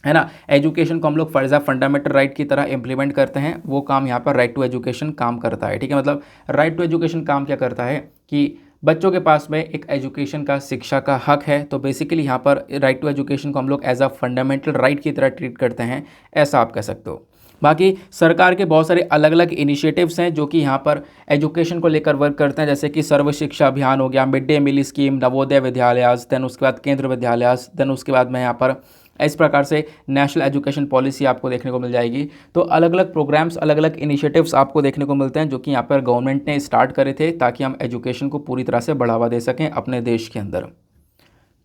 है ना। एजुकेशन को हम लोग फर्ज फंडामेंटल राइट की तरह इंप्लीमेंट करते हैं, वो काम यहाँ पर राइट टू एजुकेशन काम करता है। ठीक है, मतलब राइट टू एजुकेशन काम क्या करता है कि बच्चों के पास में एक एजुकेशन का, शिक्षा का हक है। तो बेसिकली यहाँ पर राइट टू एजुकेशन को हम लोग एज अ फंडामेंटल राइट की तरह ट्रीट करते हैं, ऐसा आप कह सकते हो। बाकी सरकार के बहुत सारे अलग अलग इनिशिएटिव्स हैं जो कि यहाँ पर एजुकेशन को लेकर वर्क करते हैं, जैसे कि सर्व शिक्षा अभियान हो गया, mid day meal scheme, Navodaya Vidyalayas, then उसके बाद केंद्र विद्यालयास, देन उसके बाद में यहाँ पर इस प्रकार से नेशनल एजुकेशन पॉलिसी आपको देखने को मिल जाएगी। तो अलग अलग प्रोग्राम्स, अलग अलग इनिशिएटिव्स आपको देखने को मिलते हैं जो कि यहाँ पर गवर्नमेंट ने स्टार्ट करे थे ताकि हम एजुकेशन को पूरी तरह से बढ़ावा दे सकें अपने देश के अंदर।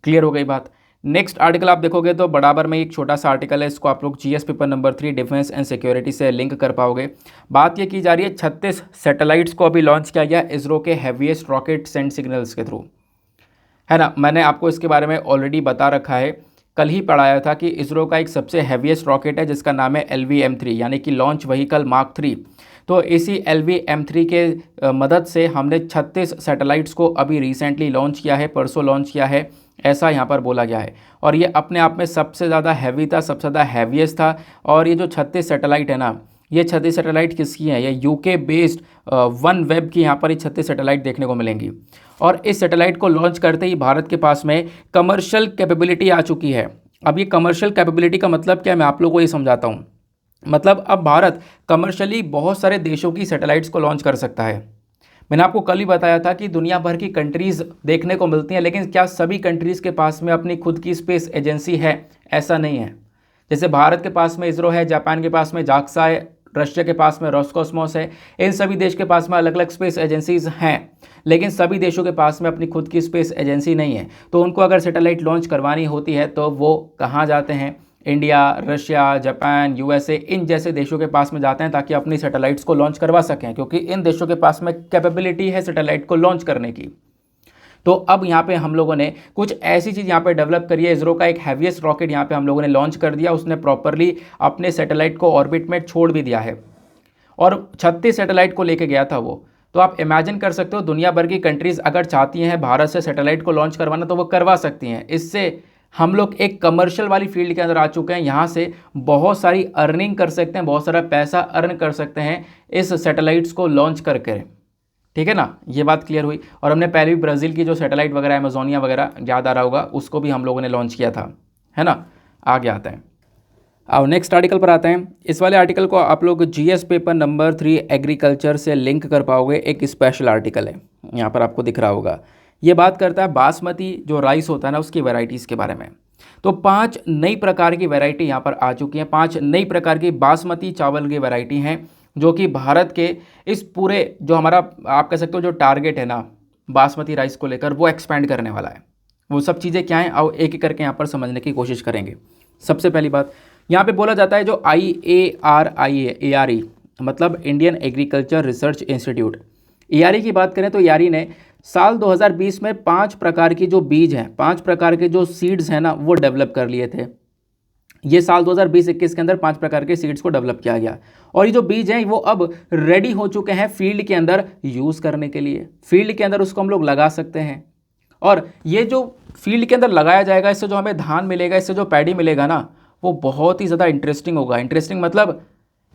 क्लियर हो गई बात। नेक्स्ट आर्टिकल आप देखोगे तो बराबर में एक छोटा सा आर्टिकल है, इसको आप लोग GS paper number 3 defence and security से लिंक कर पाओगे। बात ये की जा रही है 36 सैटेलाइट्स को अभी लॉन्च किया गया इसरो के हैवीएस्ट रॉकेट सेंड सिग्नल्स के थ्रू, है ना। मैंने आपको इसके बारे में ऑलरेडी बता रखा है, कल ही पढ़ाया था कि इसरो का एक सबसे हैवीएस्ट रॉकेट है जिसका नाम है LVM-3 यानी कि लॉन्च व्हीकल मार्क 3। तो इसी LVM-3 के मदद से हमने 36 सैटेलाइट्स को अभी रिसेंटली लॉन्च किया है, परसों लॉन्च किया है, ऐसा यहाँ पर बोला गया है। और ये अपने आप में सबसे ज़्यादा हैवी था, सबसे ज़्यादा हैवीएस्ट था। और ये जो 36 सैटेलाइट है ना, ये 36 सैटेलाइट किसकी हैं? ये यूके बेस्ड वन वेब की यहाँ पर ये 36 सैटेलाइट देखने को मिलेंगी। और इस सैटेलाइट को लॉन्च करते ही भारत के पास में कमर्शियल कैपेबिलिटी आ चुकी है। अब ये कमर्शियल कैपेबिलिटी का मतलब क्या है, मैं आप लोगों को ये समझाता हूँ। मतलब अब भारत कमर्शियली बहुत सारे देशों की सैटेलाइट्स को लॉन्च कर सकता है। मैंने आपको कल ही बताया था कि दुनिया भर की कंट्रीज़ देखने को मिलती हैं, लेकिन क्या सभी कंट्रीज़ के पास में अपनी खुद की स्पेस एजेंसी है? ऐसा नहीं है। जैसे भारत के पास में इसरो है, जापान के पास में जाक्सा है, रशिया के पास में रोस्कोसमोस है, इन सभी देश के पास में अलग अलग स्पेस एजेंसीज हैं, लेकिन सभी देशों के पास में अपनी खुद की स्पेस एजेंसी नहीं है। तो उनको अगर सैटेलाइट लॉन्च करवानी होती है तो वो कहाँ जाते हैं? इंडिया, रशिया, जापान, USA इन जैसे देशों के पास में जाते हैं ताकि अपनी सैटेलाइट्स को लॉन्च करवा सकें, क्योंकि इन देशों के पास में कैपेबिलिटी है सैटेलाइट को लॉन्च करने की। तो अब यहाँ पे हम लोगों ने कुछ ऐसी चीज़ यहाँ पे डेवलप करी है। इसरो का एक हैवीएस्ट रॉकेट यहाँ पे हम लोगों ने लॉन्च कर दिया, उसने प्रॉपरली अपने सैटेलाइट को ऑर्बिट में छोड़ भी दिया है और 36 सैटेलाइट को लेके गया था वो। तो आप इमेजिन कर सकते हो दुनिया भर की कंट्रीज़ अगर चाहती हैं भारत से सैटेलाइट को लॉन्च करवाना तो वो करवा सकती हैं। इससे हम लोग एक कमर्शियल वाली फील्ड के अंदर आ चुके हैं, यहाँ से बहुत सारी अर्निंग कर सकते हैं, बहुत सारा पैसा अर्न कर सकते हैं इस सैटेलाइट्स को लॉन्च करके। ठीक है ना, ये बात क्लियर हुई। और हमने पहले भी ब्राज़ील की जो सैटेलाइट वगैरह, अमेजोनिया वगैरह याद आ रहा होगा, उसको भी हम लोगों ने लॉन्च किया था, है ना। आगे आते हैं, अब नेक्स्ट आर्टिकल पर आते हैं। इस वाले आर्टिकल को आप लोग जीएस पेपर नंबर 3 एग्रीकल्चर से लिंक कर पाओगे। एक स्पेशल आर्टिकल है, यहाँ पर आपको दिख रहा होगा। ये बात करता है बासमती जो राइस होता है ना, उसकी वैरायटीज़ के बारे में। तो 5 नई प्रकार की वैरायटी यहाँ पर आ चुकी हैं। 5 नई प्रकार की बासमती चावल की वैरायटी हैं जो कि भारत के इस पूरे जो हमारा आप कह सकते हो जो टारगेट है ना बासमती राइस को लेकर, वो एक्सपेंड करने वाला है। वो सब चीज़ें क्या हैं, और एक एक करके यहाँ पर समझने की कोशिश करेंगे। सबसे पहली बात यहाँ पे बोला जाता है जो ARI मतलब Indian agriculture research institute, ARI की बात करें तो ARI ने साल 2020 में 5 प्रकार की जो बीज हैं, 5 प्रकार के जो सीड्स हैं ना, वो डेवलप कर लिए थे। ये साल 2020-21 के अंदर 5 प्रकार के सीड्स को डेवलप किया गया और ये जो बीज हैं वो अब रेडी हो चुके हैं फील्ड के अंदर यूज़ करने के लिए। फील्ड के अंदर उसको हम लोग लगा सकते हैं और ये जो फील्ड के अंदर लगाया जाएगा, इससे जो हमें धान मिलेगा, इससे जो पैडी मिलेगा ना, वो बहुत ही ज़्यादा इंटरेस्टिंग होगा। इंटरेस्टिंग मतलब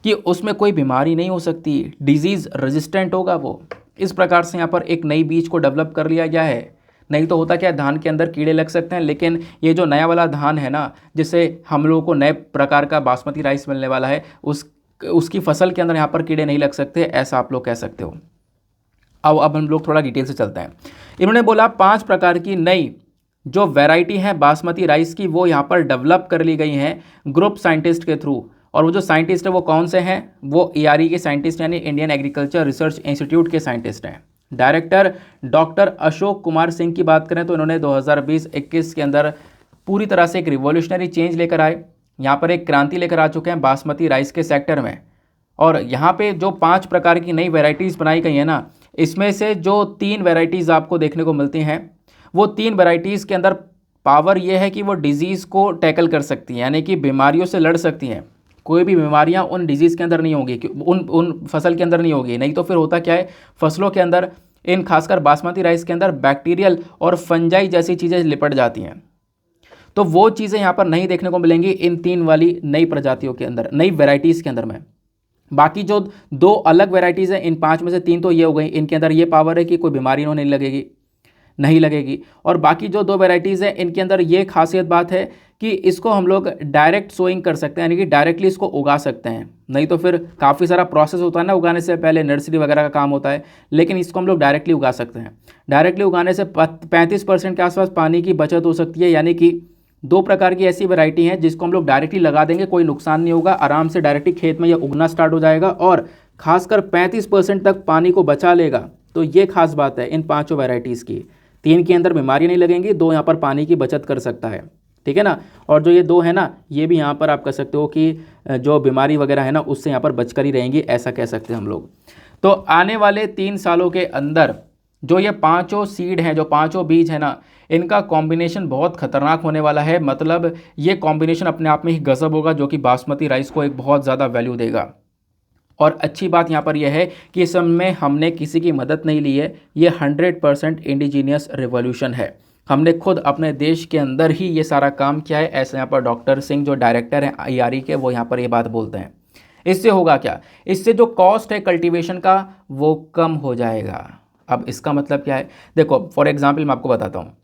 कि उसमें कोई बीमारी नहीं हो सकती, डिजीज़ रेजिस्टेंट होगा वो। इस प्रकार से यहाँ पर एक नई बीज को डेवलप कर लिया गया है। नहीं तो होता क्या है, धान के अंदर कीड़े लग सकते हैं, लेकिन ये जो नया वाला धान है ना, जिससे हम लोगों को नए प्रकार का बासमती राइस मिलने वाला है, उसकी फसल के अंदर यहाँ पर कीड़े नहीं लग सकते, ऐसा आप लोग कह सकते हो। अब हम लोग थोड़ा डिटेल से चलते हैं। इन्होंने बोला 5 प्रकार की नई जो वैरायटी है बासमती राइस की, वो यहाँ पर डेवलप कर ली गई हैं ग्रुप साइंटिस्ट के थ्रू। और वो जो साइंटिस्ट है वो कौन से हैं? वो ARI के साइंटिस्ट यानी इंडियन एग्रीकल्चर रिसर्च इंस्टीट्यूट के साइंटिस्ट हैं। डायरेक्टर डॉक्टर अशोक कुमार सिंह की बात करें तो इन्होंने 2020-21 के अंदर पूरी तरह से एक रिवॉल्यूशनरी चेंज लेकर आए, यहाँ पर एक क्रांति लेकर आ चुके हैं बासमती राइस के सेक्टर में। और यहाँ पे जो 5 प्रकार की नई वेराइटीज़ बनाई गई हैं ना, इसमें से जो 3 वेराइटीज़ आपको देखने को मिलती हैं, वो 3 वेराइटीज़ के अंदर पावर ये है कि वो डिजीज़ को टैकल कर सकती हैं, यानी कि बीमारियों से लड़ सकती हैं। कोई भी बीमारियां उन डिजीज़ के अंदर नहीं होंगी, उन फसल के अंदर नहीं होगी। नहीं तो फिर होता क्या है, फसलों के अंदर, इन खासकर बासमती राइस के अंदर बैक्टीरियल और फंजाई जैसी चीज़ें लिपट जाती हैं। तो वो चीज़ें यहाँ पर नहीं देखने को मिलेंगी इन 3 वाली नई प्रजातियों के अंदर, नई वेराइटीज़ के अंदर में। बाकी जो 2 अलग वेराइटीज़ हैं, इन 5 में से 3 तो ये हो गई, इनके अंदर ये पावर है कि कोई बीमारी इन्हें नहीं लगेगी। और बाकी जो 2 वेराइटीज़ हैं, इनके अंदर ये खासियत बात है कि इसको हम लोग डायरेक्ट सोइंग कर सकते हैं, यानी कि डायरेक्टली इसको उगा सकते हैं। नहीं तो फिर काफ़ी सारा प्रोसेस होता है ना उगाने से पहले, नर्सरी वगैरह का काम होता है, लेकिन इसको हम लोग डायरेक्टली उगा सकते हैं। डायरेक्टली उगाने से 35% के आसपास पानी की बचत हो सकती है, यानी कि 2 प्रकार की ऐसी वैरायटी हैं जिसको हम लोग डायरेक्टली लगा देंगे, कोई नुकसान नहीं होगा, आराम से डायरेक्टली खेत में ये उगना स्टार्ट हो जाएगा और खासकर 35% तक पानी को बचा लेगा। तो ये खास बात है इन 5 वैरायटीज़ की। 3 के अंदर बीमारी नहीं लगेंगी, 2 यहाँ पर पानी की बचत कर सकता है, ठीक है ना। और जो ये 2 है ना, ये भी यहाँ पर आप कह सकते हो कि जो बीमारी वगैरह है ना उससे यहाँ पर बचकर ही रहेंगी, ऐसा कह सकते हैं हम लोग। तो आने वाले 3 सालों के अंदर जो ये 5 सीड हैं, जो 5 बीज हैं ना, इनका कॉम्बिनेशन बहुत खतरनाक होने वाला है। मतलब ये कॉम्बिनेशन अपने आप में ही गजब होगा, जो कि बासमती राइस को एक बहुत ज़्यादा वैल्यू देगा। और अच्छी बात यहाँ पर यह है कि इस समय हमने किसी की मदद नहीं ली है, ये 100% इंडिजीनियस रिवॉल्यूशन है। हमने खुद अपने देश के अंदर ही ये सारा काम किया है, ऐसे यहाँ पर डॉक्टर सिंह जो डायरेक्टर हैं IRE के, वो यहाँ पर ये बात बोलते हैं। इससे होगा क्या, इससे जो कॉस्ट है कल्टीवेशन का वो कम हो जाएगा। अब इसका मतलब क्या है, देखो फॉर एग्जाम्पल मैं आपको बताता हूँ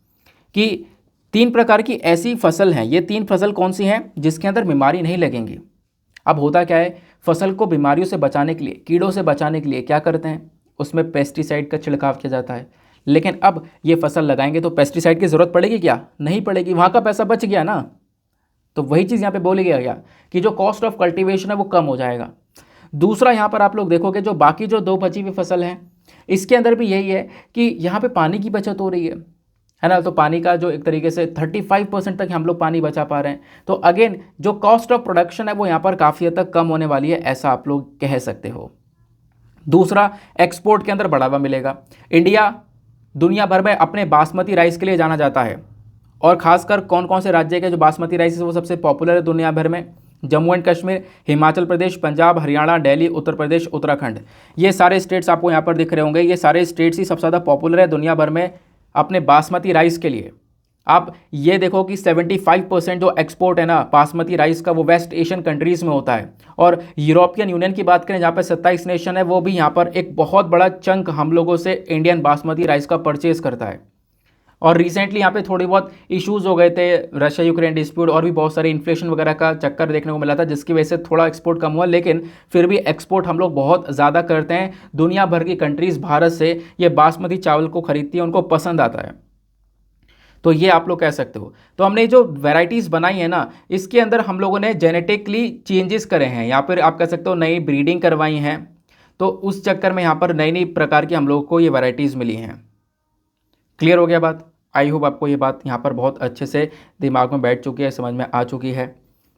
कि 3 प्रकार की ऐसी फसल हैं। ये 3 फसल कौन सी हैं जिसके अंदर बीमारी नहीं लगेंगी। अब होता क्या है, फसल को बीमारियों से बचाने के लिए, कीड़ों से बचाने के लिए क्या करते हैं, उसमें पेस्टिसाइड का छिड़काव किया जाता है। लेकिन अब ये फसल लगाएंगे तो पेस्टिसाइड की ज़रूरत पड़ेगी क्या, नहीं पड़ेगी, वहाँ का पैसा बच गया ना। तो वही चीज़ यहाँ पे बोली गया कि जो कॉस्ट ऑफ कल्टीवेशन है वो कम हो जाएगा। दूसरा यहाँ पर आप लोग देखोगे जो बाकी जो 2 बची हुई फसल हैं, इसके अंदर भी यही है कि यहाँ पे पानी की बचत हो रही है ना। तो पानी का जो एक तरीके से 35% तक हम लोग पानी बचा पा रहे हैं। तो अगेन जो कॉस्ट ऑफ प्रोडक्शन है वो यहाँ पर काफ़ी हद तक कम होने वाली है, ऐसा आप लोग कह सकते हो। दूसरा, एक्सपोर्ट के अंदर बढ़ावा मिलेगा। इंडिया दुनिया भर में अपने बासमती राइस के लिए जाना जाता है, और खासकर कौन कौन से राज्य के जो बासमती राइस है वो सबसे पॉपुलर है दुनिया भर में, जम्मू एंड कश्मीर, हिमाचल प्रदेश, पंजाब, हरियाणा, दिल्ली, उत्तर प्रदेश, उत्तराखंड, ये सारे स्टेट्स आपको यहाँ पर दिख रहे होंगे। ये सारे स्टेट्स ही सबसे ज़्यादा पॉपुलर है दुनिया भर में अपने बासमती राइस के लिए। आप ये देखो कि 75% जो एक्सपोर्ट है ना बासमती राइस का वो वेस्ट एशियन कंट्रीज़ में होता है। और यूरोपियन यूनियन की बात करें जहाँ पर 27 नेशन है, वो भी यहाँ पर एक बहुत बड़ा चंक हम लोगों से इंडियन बासमती राइस का परचेज करता है। और रिसेंटली यहाँ पे थोड़ी बहुत इश्यूज़ हो गए थे, रशिया यूक्रेन डिस्प्यूट और भी बहुत सारे इन्फ्लेशन वगैरह का चक्कर देखने को मिला था, जिसकी वजह से थोड़ा एक्सपोर्ट कम हुआ। लेकिन फिर भी एक्सपोर्ट हम लोग बहुत ज़्यादा करते हैं। दुनिया भर की कंट्रीज़ भारत से ये बासमती चावल को खरीदती है, उनको पसंद आता है। तो ये आप लोग कह सकते हो। तो हमने जो वैरायटीज़ बनाई है ना, इसके अंदर हम लोगों ने जेनेटिकली चेंजेस करे हैं, या फिर आप कह सकते हो नई ब्रीडिंग करवाई हैं। तो उस चक्कर में यहाँ पर नई नई प्रकार की हम लोगों को ये वैरायटीज़ मिली हैं। क्लियर हो गया बात। आई होप आपको ये बात यहाँ पर बहुत अच्छे से दिमाग में बैठ चुकी है, समझ में आ चुकी है।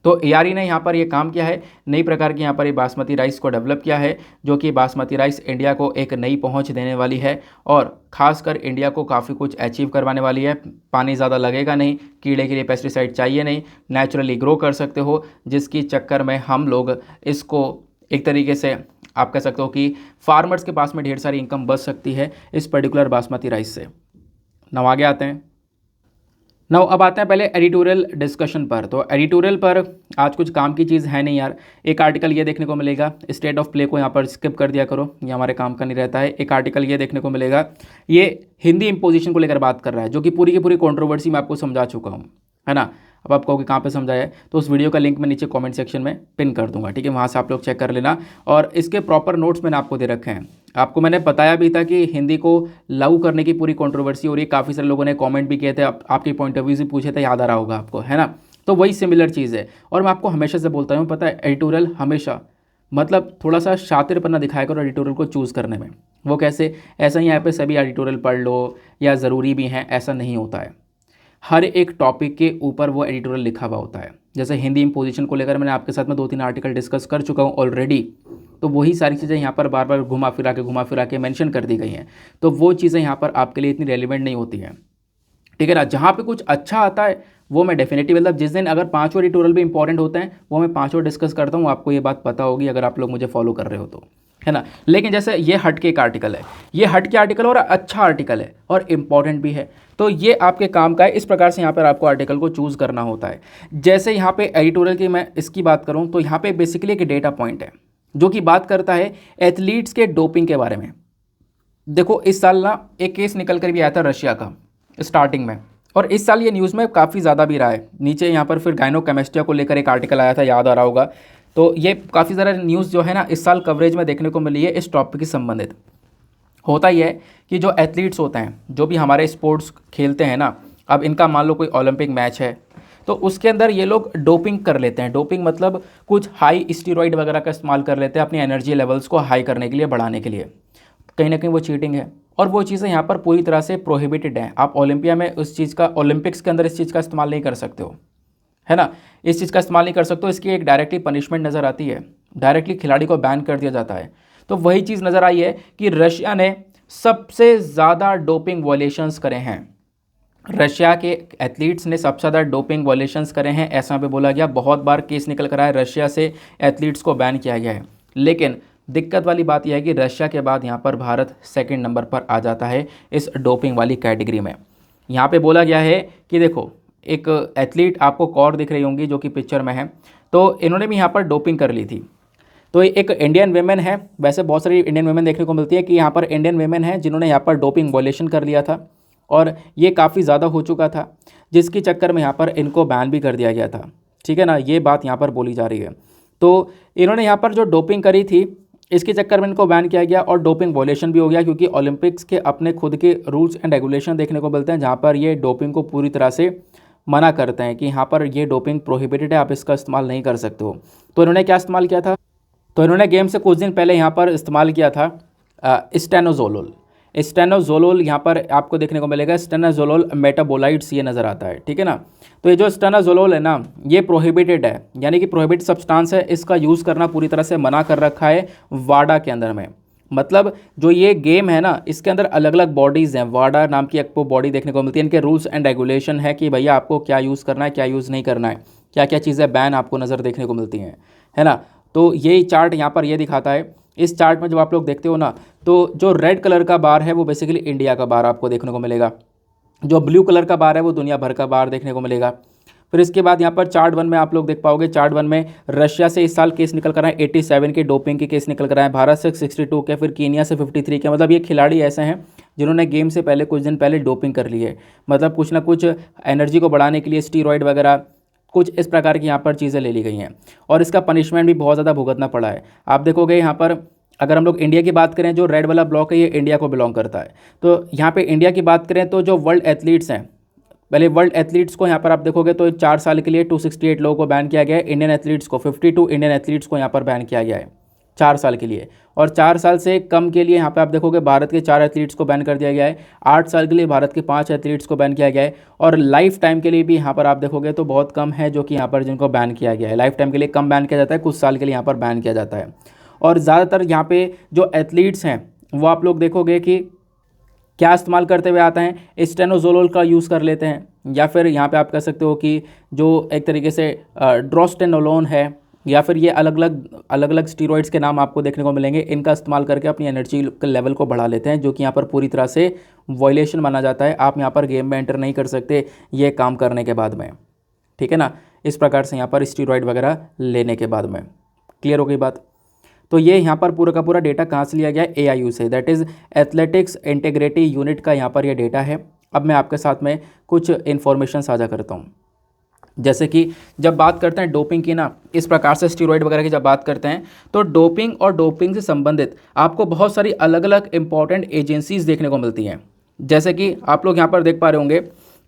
तो ARE ने यहाँ पर ये काम किया है, नई प्रकार की यहाँ पर ये बासमती राइस को डेवलप किया है, जो कि बासमती राइस इंडिया को एक नई पहुँच देने वाली है और ख़ासकर इंडिया को काफ़ी कुछ अचीव करवाने वाली है। पानी ज़्यादा लगेगा नहीं, कीड़े के लिए पेस्टिसाइड चाहिए नहीं, नेचुरली ग्रो कर सकते हो, जिसकी चक्कर में हम लोग इसको एक तरीके से आप कह सकते हो कि फार्मर्स के पास में ढेर सारी इनकम बच सकती है इस पर्टिकुलर बासमती राइस से। नौ आगे आते हैं। अब आते हैं पहले एडिटोरियल डिस्कशन पर। तो एडिटोरियल पर आज कुछ काम की चीज़ है नहीं यार। एक आर्टिकल ये देखने को मिलेगा, स्टेट ऑफ प्ले को यहाँ पर स्किप कर दिया करो, ये हमारे काम का नहीं रहता है। एक आर्टिकल ये देखने को मिलेगा, ये हिंदी इम्पोजिशन को लेकर बात कर रहा है, जो कि पूरी की पूरी कंट्रोवर्सी मैं आपको समझा चुका हूँ, है ना। अब आप कहोगे कहाँ पे समझाया है, तो उस वीडियो का लिंक मैं नीचे कमेंट सेक्शन में पिन कर दूंगा, ठीक है, वहाँ से आप लोग चेक कर लेना। और इसके प्रॉपर नोट्स मैंने आपको दे रखे हैं। आपको मैंने बताया भी था कि हिंदी को लागू करने की पूरी कंट्रोवर्सी हो रही है, काफ़ी सारे लोगों ने कमेंट भी किए थे, आपके पॉइंट ऑफ व्यू से पूछे थे, याद आ रहा होगा आपको, है ना। तो वही सिमिलर चीज़ है। और मैं आपको हमेशा से बोलता हूँ, पता है, एडिटोरियल हमेशा मतलब थोड़ा सा शातिरपना दिखाया करो एडिटोरियल को चूज़ करने में। वो कैसे, ऐसा ही यहाँ पे सभी एडिटोरियल पढ़ लो या ज़रूरी भी हैं, ऐसा नहीं होता है। हर एक टॉपिक के ऊपर वो एडिटोरियल लिखा हुआ होता है। जैसे हिंदी इम्पोजिशन को लेकर मैंने आपके साथ में 2-3 आर्टिकल डिस्कस कर चुका हूँ ऑलरेडी, तो वही सारी चीज़ें यहाँ पर बार बार घुमा फिरा के मेंशन कर दी गई हैं। तो वो चीज़ें यहाँ पर आपके लिए इतनी रेलिवेंट नहीं होती हैं, ठीक है ना। जहाँ पे कुछ अच्छा आता है वो मैं डेफिनेटली, मतलब जिस दिन अगर 5 एडिटोरियल भी इंपॉर्टेंट होते हैं वो मैं 5 डिस्कस करता हूँ, आपको ये बात पता होगी अगर आप लोग मुझे फॉलो कर रहे हो तो, है ना। लेकिन जैसे ये हट के एक आर्टिकल है, ये हट के आर्टिकल और अच्छा आर्टिकल है और इम्पॉर्टेंट भी है, तो ये आपके काम का है। इस प्रकार से यहाँ पर आपको आर्टिकल को चूज़ करना होता है। जैसे यहाँ पे एडिटोरियल की मैं इसकी बात करूँ तो यहाँ पे बेसिकली एक डेटा पॉइंट है जो कि बात करता है एथलीट्स के डोपिंग के बारे में। देखो इस साल ना एक केस निकल कर भी आया था रशिया का स्टार्टिंग में, और इस साल ये न्यूज़ में काफ़ी ज़्यादा भी रहा है। नीचे यहाँ पर फिर गायनोकेमिस्ट्रिया को लेकर एक आर्टिकल आया था, याद आ रहा होगा। तो ये काफ़ी ज़्यादा न्यूज़ जो है ना इस साल कवरेज में देखने को मिली है इस टॉपिक से संबंधित। होता ही है कि जो एथलीट्स होते हैं, जो भी हमारे स्पोर्ट्स खेलते हैं ना, अब इनका मान लो कोई ओलंपिक मैच है तो उसके अंदर ये लोग डोपिंग कर लेते हैं। डोपिंग मतलब कुछ हाई स्टीरॉइड वगैरह का इस्तेमाल कर लेते हैं अपनी एनर्जी लेवल्स को हाई करने के लिए, बढ़ाने के लिए। कहीं ना कहीं वो चीटिंग है और वो चीज़ें यहाँ पर पूरी तरह से प्रोहिबिटेड हैं। आप ओलंपिया में उस चीज़ का, ओलंपिक्स के अंदर इस चीज़ का इस्तेमाल नहीं कर सकते हो, है ना। इस चीज़ का इस्तेमाल नहीं कर सकते हो, इसकी एक डायरेक्टली पनिशमेंट नज़र आती है, डायरेक्टली खिलाड़ी को बैन कर दिया जाता है। तो वही चीज़ नज़र आई है कि रशिया ने सबसे ज़्यादा डोपिंग वॉयलेशंस करे हैं। रशिया के एथलीट्स ने सबसे ज़्यादा डोपिंग वॉयलेशंस करे हैं, ऐसा पे बोला गया। बहुत बार केस निकल कर आया, रशिया से एथलीट्स को बैन किया गया है। लेकिन दिक्कत वाली बात यह है कि रशिया के बाद यहाँ पर भारत सेकंड नंबर पर आ जाता है इस डोपिंग वाली कैटेगरी में। यहाँ पे बोला गया है कि देखो एक एथलीट आपको कौर दिख रही होंगी जो कि पिक्चर में है, तो इन्होंने भी यहाँ पर डोपिंग कर ली थी। तो एक इंडियन वेमेन है, वैसे बहुत सारी इंडियन वेमेन देखने को मिलती है कि यहाँ पर इंडियन वेमेन है जिन्होंने यहाँ पर डोपिंग वॉयलेशन कर लिया था और ये काफ़ी ज़्यादा हो चुका था, जिसके चक्कर में यहाँ पर इनको बैन भी कर दिया गया था। ठीक है ना, ये बात यहाँ पर बोली जा रही है। तो इन्होंने यहाँ पर जो डोपिंग करी थी इसके चक्कर में इनको बैन किया गया और डोपिंग वॉयलेशन भी हो गया, क्योंकि ओलंपिक्स के अपने खुद के रूल्स एंड रेगुलेशन देखने को मिलते हैं जहाँ पर ये डोपिंग को पूरी तरह से मना करते हैं कि यहाँ पर ये डोपिंग प्रोहिबिटेड है, आप इसका इस्तेमाल नहीं कर सकते हो। तो इन्होंने क्या इस्तेमाल किया था, तो इन्होंने गेम से कुछ दिन पहले यहाँ पर इस्तेमाल किया था स्टेनोजोलोल। स्टेनोजोलोल यहाँ पर आपको देखने को मिलेगा, स्टेनोजोलोल मेटाबोलाइट्स ये नज़र आता है। ठीक है ना, तो ये जो स्टेनोजोलोल है ना ये प्रोहिबिटेड है, यानी कि प्रोहिबिटेड सब्सटेंस है, इसका यूज़ करना पूरी तरह से मना कर रखा है वाडा के अंदर में। मतलब जो ये गेम है ना इसके अंदर अलग अलग बॉडीज़ हैं, वाडा नाम की आपको बॉडी देखने को मिलती है, इनके रूल्स एंड रेगुलेशन है कि भैया आपको क्या यूज़ करना है, क्या यूज़ नहीं करना है, क्या क्या चीज़ें बैन आपको नज़र देखने को मिलती हैं, है ना। तो यही चार्ट यहाँ पर ये दिखाता है। इस चार्ट में जब आप लोग देखते हो ना तो जो रेड कलर का बार है वो बेसिकली इंडिया का बार आपको देखने को मिलेगा, जो ब्लू कलर का बार है वो दुनिया भर का बार देखने को मिलेगा। फिर इसके बाद यहाँ पर चार्ट 1 में आप लोग देख पाओगे, चार्ट 1 में रशिया से इस साल केस निकल कर आए 87 के डोपिंग के केस निकल कर आए, भारत से 62 के, फिर कीनिया से 53 के। मतलब ये खिलाड़ी ऐसे हैं जिन्होंने गेम से पहले कुछ दिन पहले डोपिंग कर ली है, मतलब कुछ ना कुछ एनर्जी को बढ़ाने के लिए स्टीरॉयड वगैरह कुछ इस प्रकार की यहाँ पर चीज़ें ले ली गई हैं और इसका पनिशमेंट भी बहुत ज़्यादा भुगतना पड़ा है। आप देखोगे यहाँ पर अगर हम लोग इंडिया की बात करें, जो रेड वाला ब्लॉक है ये इंडिया को बिलोंग करता है। तो यहाँ पे इंडिया की बात करें तो जो वर्ल्ड एथलीट्स हैं, पहले वर्ल्ड एथलीट्स को यहाँ पर आप देखोगे तो 4 साल के लिए 268 लोगों को बैन किया गया है। इंडियन एथलीट्स को 52 इंडियन एथलीट्स को यहाँ पर बैन किया गया है 4 साल के लिए, और 4 साल से कम के लिए यहाँ पे आप देखोगे भारत के 4 एथलीट्स को बैन कर दिया गया है। 8 साल के लिए भारत के 5 एथलीट्स को बैन किया गया है, और लाइफ टाइम के लिए भी यहाँ पर आप देखोगे तो बहुत कम है जो कि यहाँ पर जिनको बैन किया गया है। लाइफ टाइम के लिए कम बैन किया जाता है, कुछ साल के लिए यहाँ पर बैन किया जाता है। और ज़्यादातर यहाँ पे जो एथलीट्स हैं वो आप लोग देखोगे कि क्या इस्तेमाल करते हुए आता है, स्टेनोजोलोल का यूज़ कर लेते हैं, या फिर यहाँ पे आप कह सकते हो कि जो एक तरीके से ड्रोस्टेनोलोन है, या फिर ये अलग अलग स्टीरॉइड्स के नाम आपको देखने को मिलेंगे, इनका इस्तेमाल करके अपनी एनर्जी लेवल को बढ़ा लेते हैं, जो कि यहाँ पर पूरी तरह से वॉयलेशन माना जाता है। आप यहाँ पर गेम में एंटर नहीं कर सकते ये काम करने के बाद में, ठीक है ना। इस प्रकार से यहाँ पर स्टीरॉइड वगैरह लेने के बाद में, क्लियर हो गई बात। तो ये यहाँ पर पूरा का पूरा डेटा कहाँ से लिया गया है, AIU से, that is athletics integrity unit का यहाँ पर ये डेटा है। अब मैं आपके साथ में कुछ इन्फॉर्मेशन साझा करता हूँ। जैसे कि जब बात करते हैं डोपिंग की ना, इस प्रकार से स्टीरॉइड वगैरह की जब बात करते हैं तो डोपिंग और डोपिंग से संबंधित आपको बहुत सारी अलग अलग इंपॉर्टेंट एजेंसीज देखने को मिलती हैं। जैसे कि आप लोग यहाँ पर देख पा रहे होंगे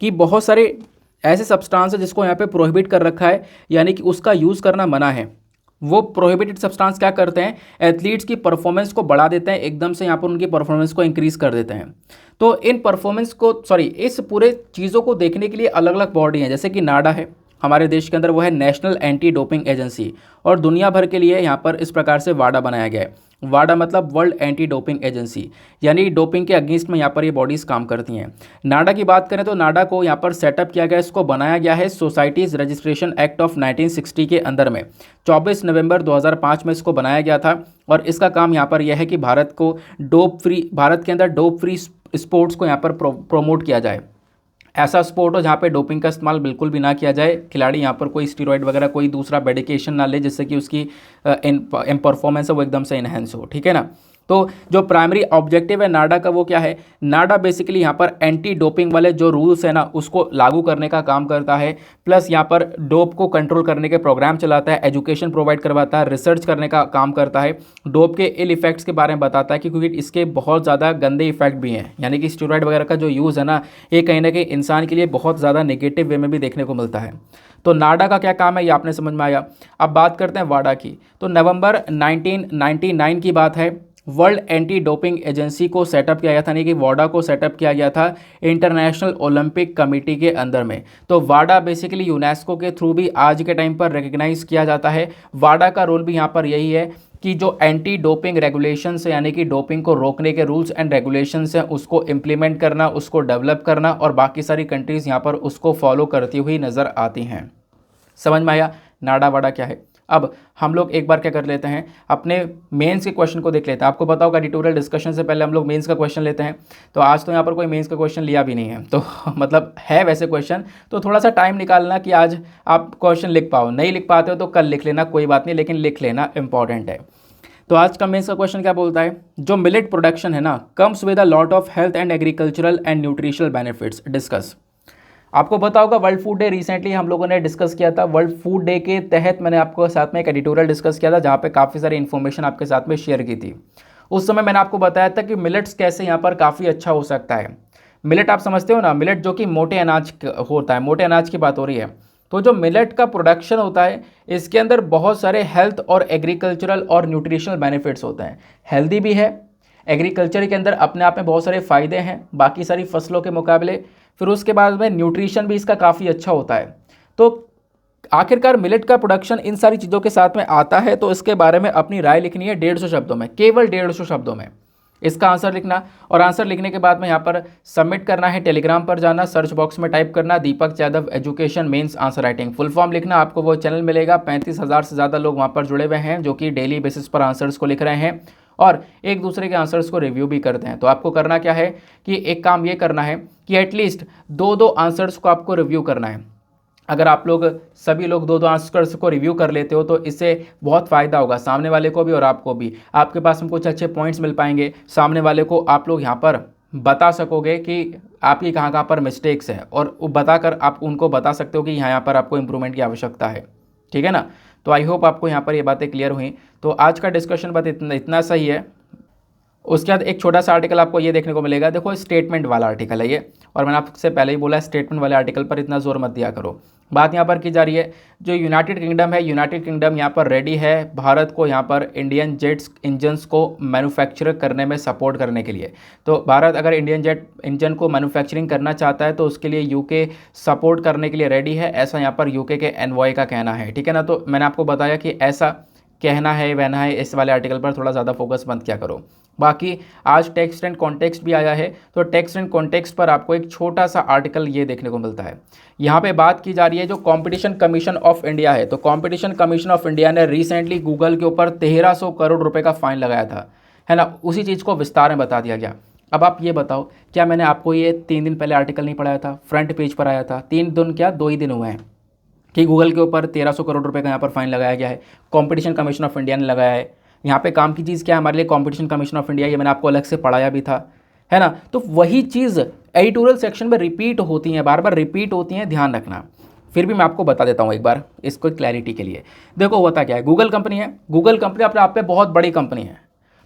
कि बहुत सारे ऐसे सब्सटेंस है जिसको यहाँ पे प्रोहिबिट कर रखा है, यानी कि उसका यूज़ करना मना है। वो प्रोहिबिटेड सब्सटेंस क्या करते हैं, एथलीट्स की परफॉर्मेंस को बढ़ा देते हैं, एकदम से यहाँ पर उनकी परफॉर्मेंस को इंक्रीज़ कर देते हैं। तो इन परफॉर्मेंस को इस पूरे चीज़ों को देखने के लिए अलग अलग बॉडी हैं, जैसे कि नाडा है हमारे देश के अंदर, वो है नेशनल एंटी डोपिंग एजेंसी, और दुनिया भर के लिए यहाँ पर इस प्रकार से वाडा बनाया गया है। वाडा मतलब वर्ल्ड एंटी डोपिंग एजेंसी, यानी डोपिंग के अगेंस्ट में यहाँ पर ये बॉडीज़ काम करती हैं। नाडा की बात करें तो नाडा को यहाँ पर सेटअप किया गया, इसको बनाया गया है सोसाइटीज़ रजिस्ट्रेशन एक्ट ऑफ 1960 के अंदर में। 24 नवंबर 2005 में इसको बनाया गया था और इसका काम यहाँ पर यह है कि भारत के अंदर डोप फ्री स्पोर्ट्स को यहाँ पर प्रोमोट किया जाए। ऐसा स्पोर्ट हो जहाँ पे डोपिंग का इस्तेमाल बिल्कुल भी ना किया जाए, खिलाड़ी यहाँ पर कोई स्टीरॉयड वगैरह कोई दूसरा मेडिकेशन ना ले जिससे कि उसकी परफॉर्मेंस है वो एकदम से इन्हेंस हो, ठीक है ना। तो जो प्राइमरी ऑब्जेक्टिव है नाडा का वो क्या है, नाडा बेसिकली यहाँ पर एंटी डोपिंग वाले जो रूल्स है ना उसको लागू करने का काम करता है, प्लस यहाँ पर डोप को कंट्रोल करने के प्रोग्राम चलाता है, एजुकेशन प्रोवाइड करवाता है, रिसर्च करने का काम करता है, डोप के इल इफेक्ट्स के बारे में बताता है कि क्योंकि इसके बहुत ज़्यादा गंदे इफेक्ट भी हैं, यानी कि स्टेरॉयड वगैरह का जो यूज़ है ना ये कहीं ना कहीं इंसान के लिए बहुत ज़्यादा नेगेटिव वे में भी देखने को मिलता है। तो नाडा का क्या काम है ये आपने समझ में आया। अब बात करते हैं वाडा की। तो नवंबर 1999 की बात है, वर्ल्ड एंटी डोपिंग एजेंसी को सेटअप किया गया था, यानी कि वाडा को सेटअप किया गया था इंटरनेशनल ओलंपिक कमेटी के अंदर में। तो वाडा बेसिकली यूनेस्को के थ्रू भी आज के टाइम पर रिकग्नाइज किया जाता है। वाडा का रोल भी यहाँ पर यही है कि जो एंटी डोपिंग रेगुलेशंस है, यानी कि डोपिंग को रोकने के रूल्स एंड रेगुलेशंस हैं उसको इम्प्लीमेंट करना, उसको डेवलप करना, और बाकी सारी कंट्रीज़ यहाँ पर उसको फॉलो करती हुई नज़र आती हैं। समझ में आया नाडा वाडा क्या है। अब हम लोग एक बार क्या कर लेते हैं, अपने मेंस के क्वेश्चन को देख लेते हैं। आपको बताओ एडिटोरियल डिस्कशन से पहले हम लोग मेंस का क्वेश्चन लेते हैं। तो आज तो यहाँ पर कोई मेंस का क्वेश्चन लिया भी नहीं है, तो मतलब है वैसे क्वेश्चन, तो थोड़ा सा टाइम निकालना कि आज आप क्वेश्चन लिख पाओ। नहीं लिख पाते हो तो कल लिख लेना, कोई बात नहीं, लेकिन लिख लेना इंपॉर्टेंट है। तो आज का मेंस का क्वेश्चन क्या बोलता है, जो मिलेट प्रोडक्शन है ना comes with a lot of health and agricultural and nutritional benefits, discuss. आपको पता होगा वर्ल्ड फूड डे रिसेंटली हम लोगों ने डिस्कस किया था। वर्ल्ड फूड डे के तहत मैंने आपको साथ में एक एडिटोरियल डिस्कस किया था जहाँ पे काफ़ी सारी इन्फॉर्मेशन आपके साथ में शेयर की थी। उस समय मैंने आपको बताया था कि मिलेट्स कैसे यहाँ पर काफ़ी अच्छा हो सकता है। मिलेट आप समझते हो ना, मिलेट जो कि मोटे अनाज होता है, मोटे अनाज की बात हो रही है। तो जो मिलेट का प्रोडक्शन होता है इसके अंदर बहुत सारे हेल्थ और एग्रीकल्चरल और न्यूट्रिशनल बेनिफिट्स होते हैं। हेल्दी भी है, एग्रीकल्चर के अंदर अपने आप में बहुत सारे फ़ायदे हैं बाकी सारी फसलों के मुकाबले। फिर उसके बाद में न्यूट्रिशन भी इसका काफ़ी अच्छा होता है। तो आखिरकार मिलेट का प्रोडक्शन इन सारी चीज़ों के साथ में आता है, तो इसके बारे में अपनी राय लिखनी है 150 शब्दों में, केवल 150 शब्दों में इसका आंसर लिखना। और आंसर लिखने के बाद में यहाँ पर सबमिट करना है, टेलीग्राम पर जाना, सर्च बॉक्स में टाइप करना Deepak Yadav education mains answer writing, full form लिखना। आपको वो चैनल मिलेगा, 35,000 से ज़्यादा लोग वहाँ पर जुड़े हुए हैं जो कि डेली बेसिस पर आंसर्स को लिख रहे हैं और एक दूसरे के आंसर्स को रिव्यू भी करते हैं। तो आपको करना क्या है कि एक काम ये करना है कि एटलीस्ट 2-2 आंसर्स को आपको रिव्यू करना है। अगर आप लोग सभी लोग 2-2 आंसर्स को रिव्यू कर लेते हो तो इससे बहुत फ़ायदा होगा सामने वाले को भी और आपको भी। आपके पास में कुछ अच्छे पॉइंट्स मिल पाएंगे, सामने वाले को आप लोग यहाँ पर बता सकोगे कि आपकी कहाँ कहाँ पर मिस्टेक्स है और बताकर आप उनको बता सकते हो कि यहाँ पर आपको इम्प्रूवमेंट की आवश्यकता है, ठीक है ना। तो आई होप आपको यहाँ पर ये बातें क्लियर हुई। तो आज का डिस्कशन बात इतना सही है। उसके बाद एक छोटा सा आर्टिकल आपको ये देखने को मिलेगा, देखो स्टेटमेंट वाला आर्टिकल है ये, और मैंने आपसे पहले ही बोला स्टेटमेंट वाले आर्टिकल पर इतना जोर मत दिया करो। बात यहाँ पर की जा रही है जो यूनाइटेड किंगडम है, यूनाइटेड किंगडम यहाँ पर रेडी है भारत को यहाँ पर इंडियन जेट्स इंजन्स को मैन्युफैक्चर करने में सपोर्ट करने के लिए। तो भारत अगर इंडियन जेट इंजन को मैन्युफैक्चरिंग करना चाहता है तो उसके लिए यूके सपोर्ट करने के लिए रेडी है, ऐसा यहाँ पर यूके के एनवॉय का कहना है, ठीक है ना। तो मैंने आपको बताया कि ऐसा कहना है वहना है, इस वाले आर्टिकल पर थोड़ा ज़्यादा फोकस मत किया करो। बाकी आज टेक्स्ट एंड कॉन्टेक्स्ट भी आया है, तो टेक्स्ट एंड कॉन्टेक्स्ट पर आपको एक छोटा सा आर्टिकल ये देखने को मिलता है। यहाँ पे बात की जा रही है जो कंपटीशन कमीशन ऑफ इंडिया है। तो कंपटीशन कमीशन ऑफ इंडिया ने रिसेंटली गूगल के ऊपर 1300 करोड़ रुपए का फाइन लगाया था, है ना। उसी चीज़ को विस्तार में बता दिया गया। अब आप ये बताओ, क्या मैंने आपको ये 3 दिन पहले आर्टिकल नहीं पढ़ाया था, फ्रंट पेज पर आया था, 3 दिन क्या 2 ही दिन हुए हैं कि गूगल के ऊपर 1300 करोड़ रुपए का यहाँ पर फाइन लगाया गया है, कंपटीशन कमीशन ऑफ इंडिया ने लगाया है। यहाँ पे काम की चीज़ क्या है हमारे लिए, कंपटीशन कमीशन ऑफ इंडिया, ये मैंने आपको अलग से पढ़ाया भी था, है ना। तो वही चीज़ एडिटोरियल सेक्शन में रिपीट होती हैं, बार बार रिपीट होती हैं, ध्यान रखना। फिर भी मैं आपको बता देता हूँ एक बार इसको क्लैरिटी के लिए। देखो होता क्या है, गूगल कंपनी है, गूगल कंपनी अपने आप पे बहुत बड़ी कंपनी है,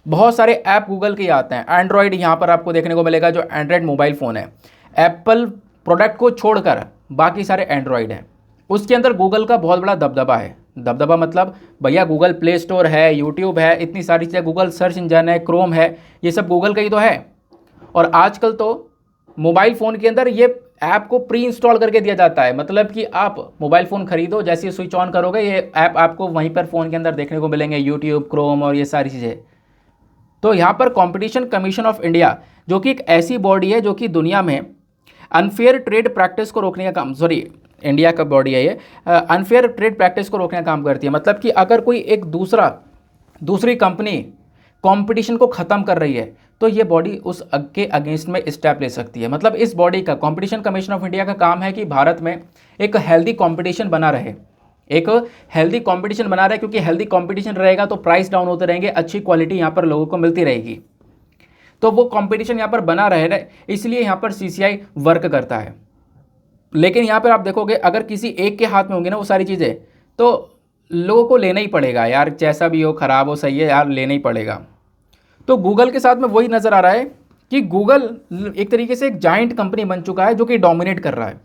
बहुत सारे ऐप गूगल के आते हैं। एंड्रॉयड यहाँ पर आपको देखने को मिलेगा जो एंड्रॉयड मोबाइल फ़ोन है, एप्पल प्रोडक्ट को छोड़कर बाकी सारे एंड्रॉयड हैं, उसके अंदर गूगल का बहुत बड़ा दबदबा है। दबदबा मतलब भैया गूगल प्ले स्टोर है, यूट्यूब है, इतनी सारी चीज़ें, गूगल सर्च इंजन है, क्रोम है, ये सब गूगल का ही तो है। और आजकल तो मोबाइल फ़ोन के अंदर ये ऐप को प्री इंस्टॉल करके दिया जाता है, मतलब कि आप मोबाइल फ़ोन खरीदो, जैसे ही स्विच ऑन करोगे ये ऐप आपको वहीं पर फ़ोन के अंदर देखने को मिलेंगे, यूट्यूब, क्रोम और ये सारी चीज़ें, तो यहाँ पर कंपटीशन कमीशन ऑफ इंडिया जो कि एक ऐसी बॉडी है जो कि दुनिया में अनफेयर ट्रेड प्रैक्टिस को रोकने का काम, सॉरी इंडिया का बॉडी है ये, अनफेयर ट्रेड प्रैक्टिस को रोकने का काम करती है। मतलब कि अगर कोई एक दूसरी कंपनी कंपटीशन को ख़त्म कर रही है तो ये बॉडी उस के अगेंस्ट में स्टेप ले सकती है। मतलब इस बॉडी का, कंपटीशन कमीशन ऑफ इंडिया का काम है कि भारत में एक हेल्दी कंपटीशन बना रहे, एक हेल्दी कंपटीशन बना रहे, क्योंकि हेल्दी कंपटीशन रहेगा तो प्राइस डाउन होते रहेंगे, अच्छी क्वालिटी यहाँ पर लोगों को मिलती रहेगी। तो वो कंपटीशन यहाँ पर बना रहे ना, इसलिए यहाँ पर CCI वर्क करता है। लेकिन यहाँ पर आप देखोगे अगर किसी एक के हाथ में होंगी ना वो सारी चीज़ें, तो लोगों को लेना ही पड़ेगा यार, जैसा भी हो, ख़राब हो सही है यार, लेना ही पड़ेगा। तो गूगल के साथ में वही नज़र आ रहा है कि गूगल एक तरीके से एक जाइंट कंपनी बन चुका है जो कि डोमिनेट कर रहा है।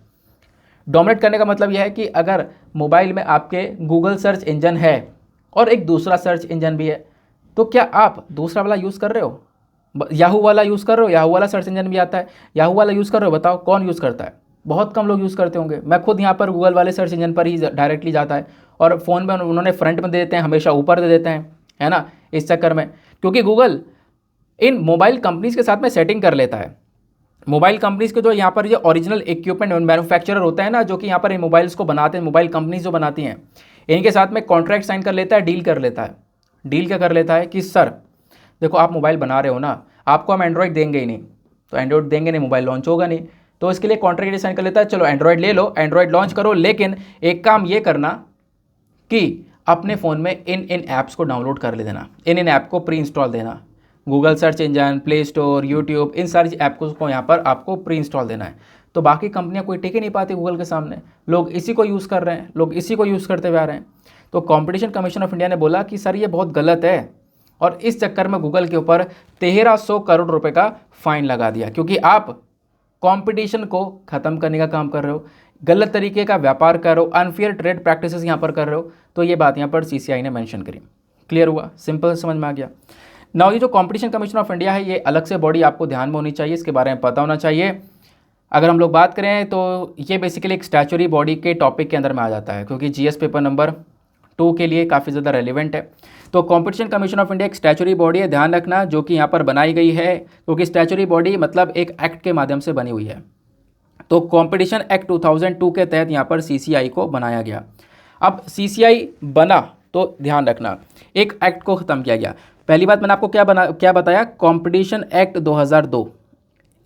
डोमिनेट करने का मतलब यह है कि अगर मोबाइल में आपके गूगल सर्च इंजन है और एक दूसरा सर्च इंजन भी है, तो क्या आप दूसरा वाला यूज़ कर रहे हो? याहू वाला यूज़ कर रहे हो? याहू वाला सर्च इंजन भी आता है, याहू वाला यूज़ कर रहे हो? बताओ कौन यूज़ करता है? बहुत कम लोग यूज़ करते होंगे। मैं खुद यहाँ पर गूगल वाले सर्च इंजन पर ही डायरेक्टली जाता है, और फ़ोन में उन्होंने फ्रंट में दे देते हैं, हमेशा ऊपर दे देते हैं, है ना, इस चक्कर में। क्योंकि गूगल इन मोबाइल कंपनीज़ के साथ में सेटिंग कर लेता है। मोबाइल कंपनीज़ के जो यहाँ पर ये ओरिजिनल इक्विपमेंट मैन्युफैक्चरर होता है ना, जो कि यहाँ पर इन मोबाइल्स को बनाते हैं, मोबाइल कंपनीज जो बनाती हैं, इनके साथ में कॉन्ट्रैक्ट साइन कर लेता है, डील कर लेता है। डील क्या कर लेता है कि सर देखो आप मोबाइल बना रहे हो ना, आपको हम एंड्रॉयड देंगे ही नहीं, तो एंड्रॉयड देंगे नहीं, मोबाइल लॉन्च होगा नहीं, तो इसके लिए कॉन्ट्रैक्ट साइन कर लेता है, चलो एंड्रॉयड ले लो, एंड्रॉयड लॉन्च करो, लेकिन एक काम ये करना कि अपने फ़ोन में इन ऐप्स को डाउनलोड कर ले देना, इन ऐप को प्री इंस्टॉल देना। Google search engine, play store, YouTube, इन सारी ऐप को यहाँ पर आपको प्री इंस्टॉल देना है। तो बाकी कंपनियाँ कोई टिक ही नहीं पाती गूगल के सामने, लोग इसी को यूज़ कर रहे हैं, लोग इसी को यूज़ करते हुए आ रहे हैं। तो कंपटीशन कमीशन ऑफ इंडिया ने बोला कि सर ये बहुत गलत है, और इस चक्कर में गूगल के ऊपर 1300 करोड़ रुपए का फाइन लगा दिया, क्योंकि आप कंपटीशन को ख़त्म करने का काम कर रहे हो, गलत तरीके का व्यापार कर रहे हो, अनफेयर ट्रेड प्रैक्टिसेस यहाँ पर कर रहे हो। तो ये बात यहाँ पर CCI ने मेंशन करी। क्लियर हुआ? सिंपल समझ में आ गया। नाउ ये जो कंपटीशन कमीशन ऑफ इंडिया है, ये अलग से बॉडी आपको ध्यान में होनी चाहिए, इसके बारे में पता होना चाहिए। अगर हम लोग बात करें तो ये बेसिकली एक स्टैचुरी बॉडी के टॉपिक के अंदर में आ जाता है, क्योंकि GS पेपर नंबर 2 के लिए काफ़ी ज़्यादा रेलिवेंट है। तो कंपटीशन कमीशन ऑफ इंडिया एक स्टैचुरी बॉडी है, ध्यान रखना, जो कि यहाँ पर बनाई गई है, क्योंकि स्टैचुरी बॉडी मतलब एक एक्ट के माध्यम से बनी हुई है। तो कंपटीशन एक्ट 2002 के तहत यहाँ पर CCI को बनाया गया। अब CCI बना तो ध्यान रखना, एक एक्ट को ख़त्म किया गया। पहली बात मैंने आपको क्या बताया, कंपटीशन एक्ट 2002,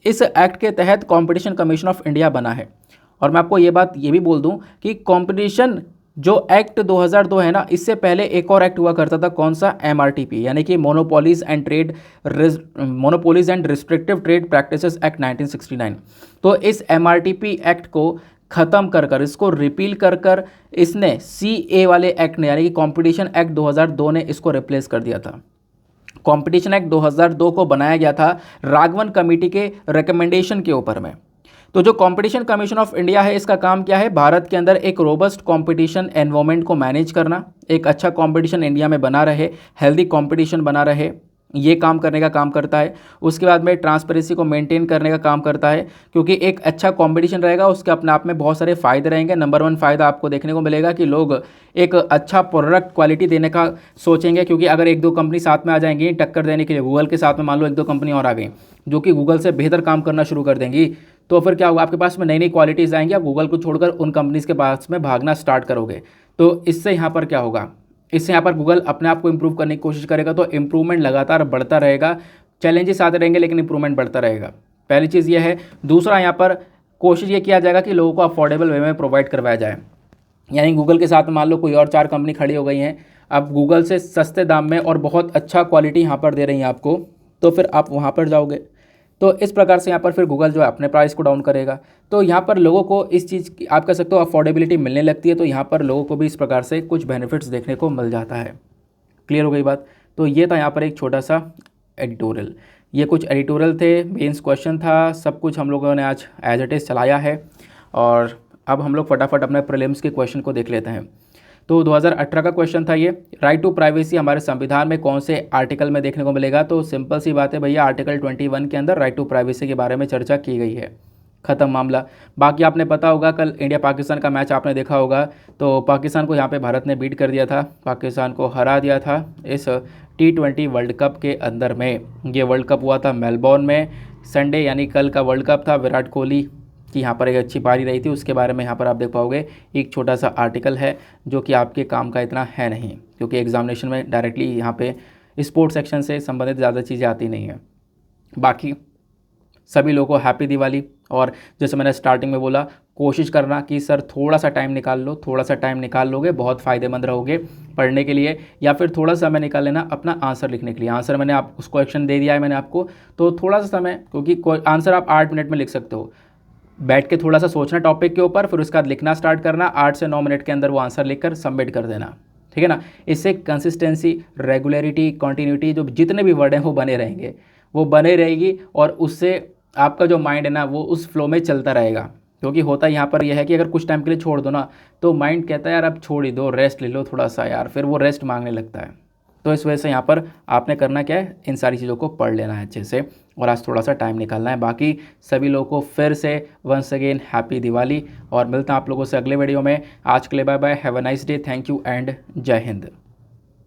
इस एक्ट के तहत कंपटीशन कमीशन ऑफ इंडिया बना है। और मैं आपको ये भी बोल दूं कि कंपटीशन जो एक्ट 2002 है ना, इससे पहले एक और एक्ट हुआ करता था, कौन सा? MRTP, यानी कि monopolies and restrictive trade practices act 1969। तो इस MRTP एक्ट को ख़त्म कर इसको रिपील कर इसने CA वाले एक्ट ने, यानी कि कंपटीशन एक्ट 2002 ने इसको रिप्लेस कर दिया था। कंपटीशन एक्ट 2002 को बनाया गया था राघवन कमेटी के रिकमेंडेशन के ऊपर में। तो जो कंपटीशन कमीशन ऑफ इंडिया है, इसका काम क्या है? भारत के अंदर एक रोबस्ट कंपटीशन एनवायरनमेंट को मैनेज करना, एक अच्छा कंपटीशन इंडिया में बना रहे, हेल्दी कंपटीशन बना रहे, ये काम करने का काम करता है। उसके बाद में ट्रांसपेरेंसी को मेंटेन करने का काम करता है, क्योंकि एक अच्छा कंपटीशन रहेगा उसके अपने आप में बहुत सारे फ़ायदे रहेंगे। नंबर 1 फ़ायदा आपको देखने को मिलेगा कि लोग एक अच्छा प्रोडक्ट क्वालिटी देने का सोचेंगे, क्योंकि अगर 1-2 कंपनी साथ में आ जाएंगी टक्कर देने के लिए, गूगल के साथ में मान लो 1-2 कंपनी और आ गई जो कि गूगल से बेहतर काम करना शुरू कर देंगी, तो फिर क्या होगा? आपके पास में नई नई क्वालिटीज़ आएंगी, आप गूगल को छोड़कर उन कंपनीज़ के पास में भागना स्टार्ट करोगे। तो इससे यहाँ पर क्या होगा? इससे यहाँ पर गूगल अपने आप को इम्प्रूव करने की कोशिश करेगा, तो इम्प्रूवमेंट लगातार बढ़ता रहेगा। चैलेंजेस आते रहेंगे लेकिन इम्प्रूवमेंट बढ़ता रहेगा। पहली चीज़ ये है। दूसरा, यहाँ पर कोशिश ये किया जाएगा कि लोगों को अफोर्डेबल वे में प्रोवाइड करवाया जाए, यानी गूगल के साथ मान लो कोई और 4 कंपनी खड़ी हो गई हैं, अब गूगल से सस्ते दाम में और बहुत अच्छा क्वालिटी यहाँ पर दे रही हैं आपको, तो फिर आप वहाँ पर जाओगे। तो इस प्रकार से यहाँ पर फिर गूगल जो है अपने प्राइस को डाउन करेगा। तो यहाँ पर लोगों को इस चीज़ की, आप कह सकते हो, अफोर्डेबिलिटी मिलने लगती है। तो यहाँ पर लोगों को भी इस प्रकार से कुछ बेनिफिट्स देखने को मिल जाता है। क्लियर हो गई बात? तो ये था यहाँ पर एक छोटा सा एडिटोरियल। ये कुछ एडिटोरियल थे, मेंस क्वेश्चन था, सब कुछ हम लोगों ने आज एज इट इज़ चलाया है। और अब हम लोग फटाफट अपने प्रीलिम्स के क्वेश्चन को देख लेते हैं। तो 2018 का क्वेश्चन था ये, राइट टू प्राइवेसी हमारे संविधान में कौन से आर्टिकल में देखने को मिलेगा? तो सिंपल सी बात है भैया, आर्टिकल 21 के अंदर राइट टू प्राइवेसी के बारे में चर्चा की गई है। ख़त्म मामला। बाकी आपने पता होगा, कल इंडिया पाकिस्तान का मैच आपने देखा होगा, तो पाकिस्तान को यहाँ पे भारत ने बीट कर दिया था, पाकिस्तान को हरा दिया था इस T20 वर्ल्ड कप के अंदर में। ये वर्ल्ड कप हुआ था मेलबोर्न में, संडे यानी कल का वर्ल्ड कप था। विराट कोहली की यहाँ पर एक अच्छी पारी रही थी, उसके बारे में यहाँ पर आप देख पाओगे एक छोटा सा आर्टिकल है जो कि आपके काम का इतना है नहीं, क्योंकि एग्जामिनेशन में डायरेक्टली यहाँ पे स्पोर्ट्स सेक्शन से संबंधित ज़्यादा चीज़ें आती नहीं हैं। बाकी सभी लोगों को हैप्पी दिवाली। और जैसे मैंने स्टार्टिंग में बोला, कोशिश करना कि सर थोड़ा सा टाइम निकाल लो, थोड़ा सा टाइम निकाल लोगे बहुत फ़ायदेमंद रहोगे पढ़ने के लिए, या फिर थोड़ा सा समय निकाल लेना अपना आंसर लिखने के लिए। आंसर मैंने आप उस क्वेश्चन दे दिया है मैंने आपको, तो थोड़ा सा समय, क्योंकि आंसर आप 8 मिनट में लिख सकते हो। बैठ के थोड़ा सा सोचना टॉपिक के ऊपर, फिर उसके बाद लिखना स्टार्ट करना, 8 से 9 मिनट के अंदर वो आंसर लिखकर सबमिट कर देना, ठीक है ना। इससे कंसिस्टेंसी, रेगुलरिटी, कॉन्टीन्यूटी, जो जितने भी वर्ड हैं वो बने रहेंगे, वो बने रहेगी, और उससे आपका जो माइंड है ना वो उस फ्लो में चलता रहेगा। क्योंकि होता यहाँ पर यह है कि अगर कुछ टाइम के लिए छोड़ दो ना, तो माइंड कहता है यार अब छोड़ ही दो, रेस्ट ले लो थोड़ा सा यार, फिर वो रेस्ट मांगने लगता है। तो इस वजह से यहाँ पर आपने करना क्या है, इन सारी चीज़ों को पढ़ लेना है अच्छे से, और आज थोड़ा सा टाइम निकालना है। बाकी सभी लोगों को फिर से वंस अगेन हैप्पी दिवाली, और मिलता हैं आप लोगों से अगले वीडियो में। आज के लिए bye bye, have a nice day, thank you and जय हिंद।